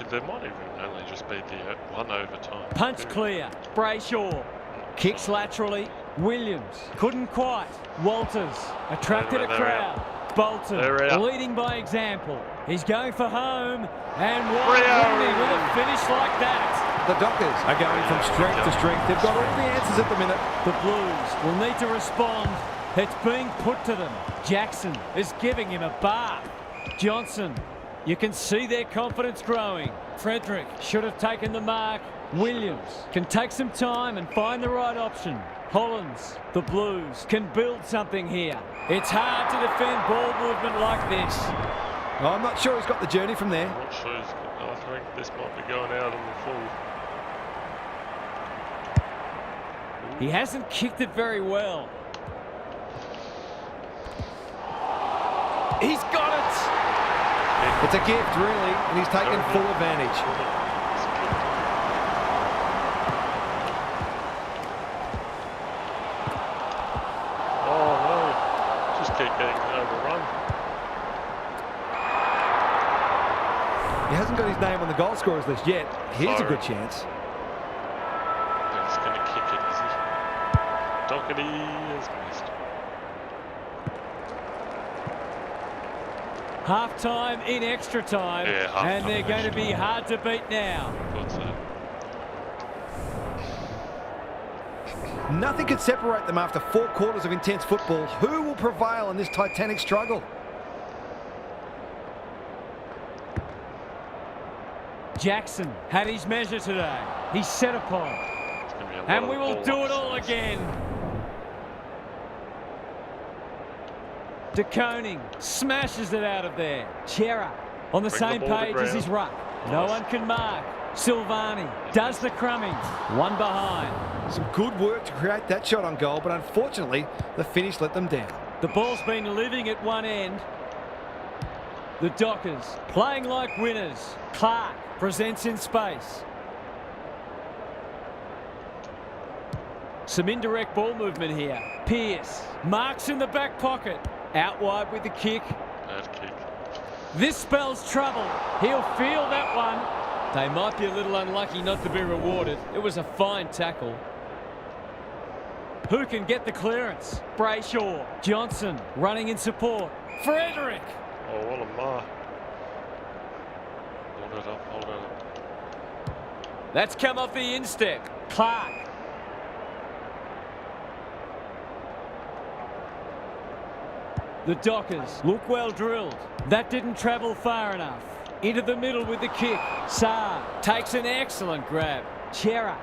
There might even only just be the 1 overtime. Punch clear. Brayshaw kicks laterally. Williams couldn't quite. Walters attracted a crowd. Bolton leading by example. He's going for home. And why wouldn't he with a finish like that? The Dockers are going from strength to strength. They've got all the answers at the minute. The Blues will need to respond. It's being put to them. Jackson is giving him a bath. Johnson You can see their confidence growing. Frederick should have taken the mark. Williams can take some time and find the right option. Hollins, the Blues, can build something here. It's hard to defend ball movement like this. Oh, I'm not sure he's got the journey from there. I'm not sure. I think this might be going out in the full. He hasn't kicked it very well. He's got it! It's a gift, really, and he's taken full advantage. Oh no, just keep getting overrun. He hasn't got his name on the goal scorers list yet. Here's a good chance. He's going to kick it, is he? Doherty has missed. Half-time in extra time, Yeah, and they're going to be hard to beat now. Thought so. Nothing could separate them after 4 quarters of intense football. Who will prevail in this titanic struggle? Jackson had his measure today. He's set upon. And we will do it all again. De Koning smashes it out of there. Chera on the same page as his ruck. No one can mark. Silvani does the crumbing. One behind. Some good work to create that shot on goal, but unfortunately, the finish let them down. The ball's been living at one end. The Dockers playing like winners. Clark presents in space. Some indirect ball movement here. Pearce marks in the back pocket. Out wide with the kick. Bad kick. This spells trouble. He'll feel that one. They might be a little unlucky not to be rewarded. It was a fine tackle. Who can get the clearance? Brayshaw. Johnson running in support. Frederick. Oh, what a mar. Hold it up, hold it up. That's come off the instep. Clark. The Dockers look well drilled. That didn't travel far enough. Into the middle with the kick. Saar takes an excellent grab. Chera.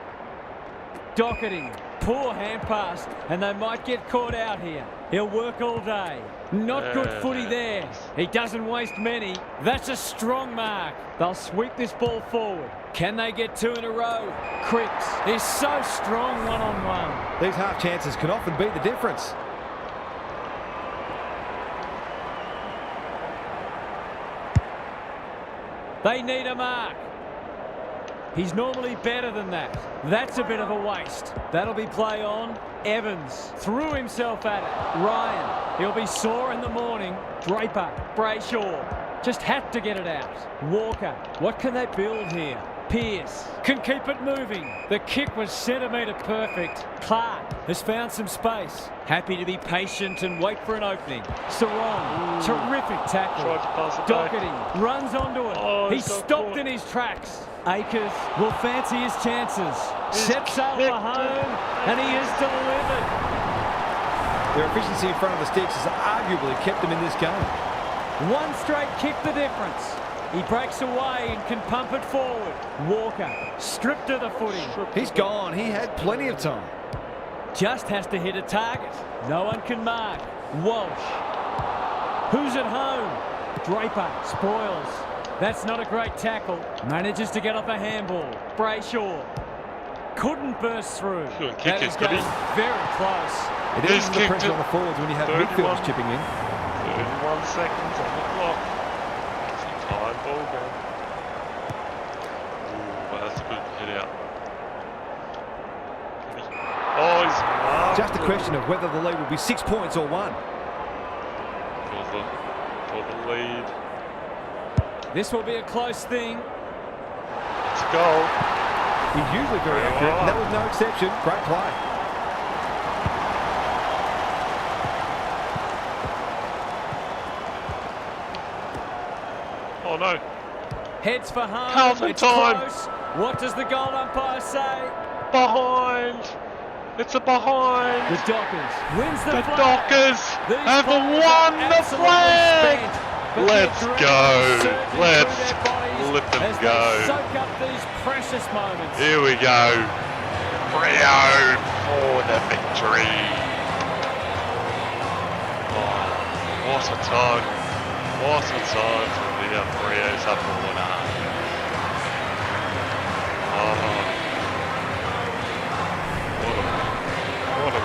Doherty. Poor hand pass, and they might get caught out here. He'll work all day. Not good footy there. He doesn't waste many. That's a strong mark. They'll sweep this ball forward. Can they get 2 in a row? Cripps is so strong one-on-one. These half chances can often be the difference. They need a mark. He's normally better than that. That's a bit of a waste. That'll be play on. Evans threw himself at it. Ryan, he'll be sore in the morning. Draper, Brayshaw, just had to get it out. Walker, what can they build here? Pearce can keep it moving. The kick was centimetre perfect. Clark has found some space. Happy to be patient and wait for an opening. Sarong, terrific tackle. Tried to pass it Doherty back. runs onto it. Oh, He's stopped in his tracks. Akers will fancy his chances. Sets sail for home, and he has delivered. Their efficiency in front of the sticks has arguably kept them in this game. One straight kick the difference. He breaks away and can pump it forward. Walker stripped of the footing. He's gone. He had plenty of time. Just has to hit a target. No one can mark. Walsh. Who's at home? Draper spoils. That's not a great tackle. Manages to get off a handball. Brayshaw couldn't burst through. That is getting very close. It eases the pressure on the forwards when you have midfielders chipping in. 31 seconds on the clock. It's a time ball game. Ooh, that's a good hit out. Oh, he's marked. Just a question of whether the lead will be 6 points or 1. For the lead. This will be a close thing. Let's go. He's usually very accurate, and that was no exception. Great play. Oh no. Heads for home. Carlton It's time. close. What does the goal umpire say? Behind. It's a behind. The Dockers wins the flag. Dockers These have players won are the absolutely flag. spent. Let's go. Let's flip and go. Soak up these precious moments. Here we go. Freo for the victory. Oh, what a time. What a time for the Freo supporter. Oh, what a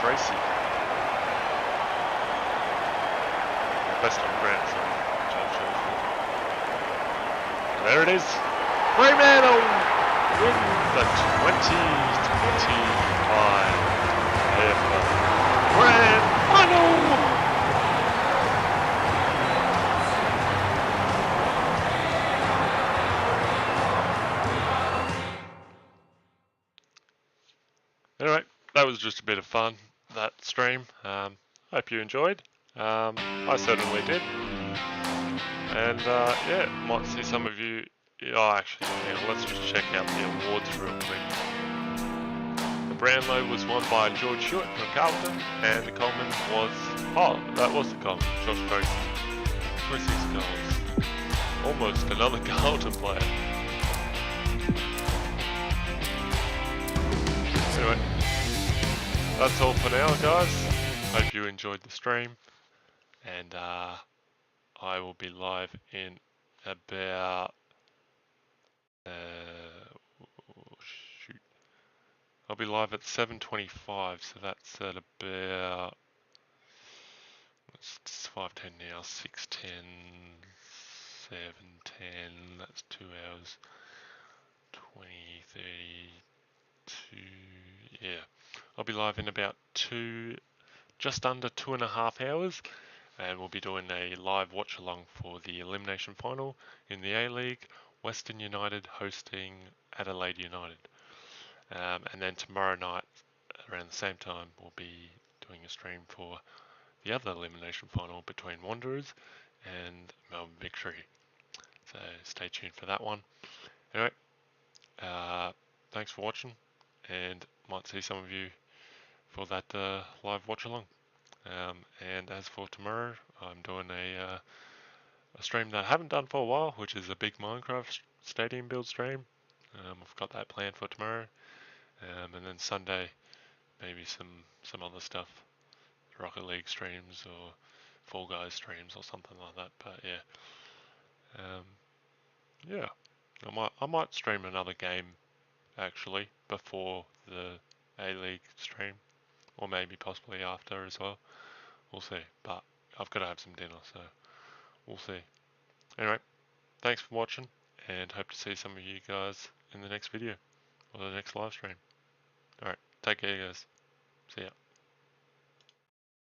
Tracy. Best on ground, so there it is. Fremantle win the 2025 AFL Grand Final. Anyway, that was just a bit of fun, that stream. Hope you enjoyed. I certainly did. And yeah, might see some of you. Oh, actually, yeah, let's just check out the awards real quick. The Brownlow was won by George Hewitt from Carlton, and the Coleman was, oh, that was the Coleman, Josh Tracy. 26 goals. Almost another Carlton player. Anyway, that's all for now, guys. Hope you enjoyed the stream, and I will be live in about shoot. I'll be live at 7:25, so that's at about, it's 5:10 now, 6:10, 7:10, that's 2 hours, 20, 32, yeah. I'll be live in about just under 2.5 hours, and we'll be doing a live watch along for the elimination final in the A-League, Western United hosting Adelaide United. And then tomorrow night, around the same time, we'll be doing a stream for the other elimination final between Wanderers and Melbourne Victory. So stay tuned for that one. Anyway, thanks for watching, and might see some of you for that live watch along. And as for tomorrow, I'm doing a stream that I haven't done for a while, which is a big Minecraft stadium build stream. I've got that planned for tomorrow. And then Sunday, maybe some other stuff, Rocket League streams or Fall Guys streams or something like that. But yeah, I might stream another game actually before the A-League stream, or maybe possibly after as well. We'll see. But I've got to have some dinner, so we'll see. Anyway, thanks for watching, and hope to see some of you guys in the next video or the next live stream. Alright, take care guys. See ya.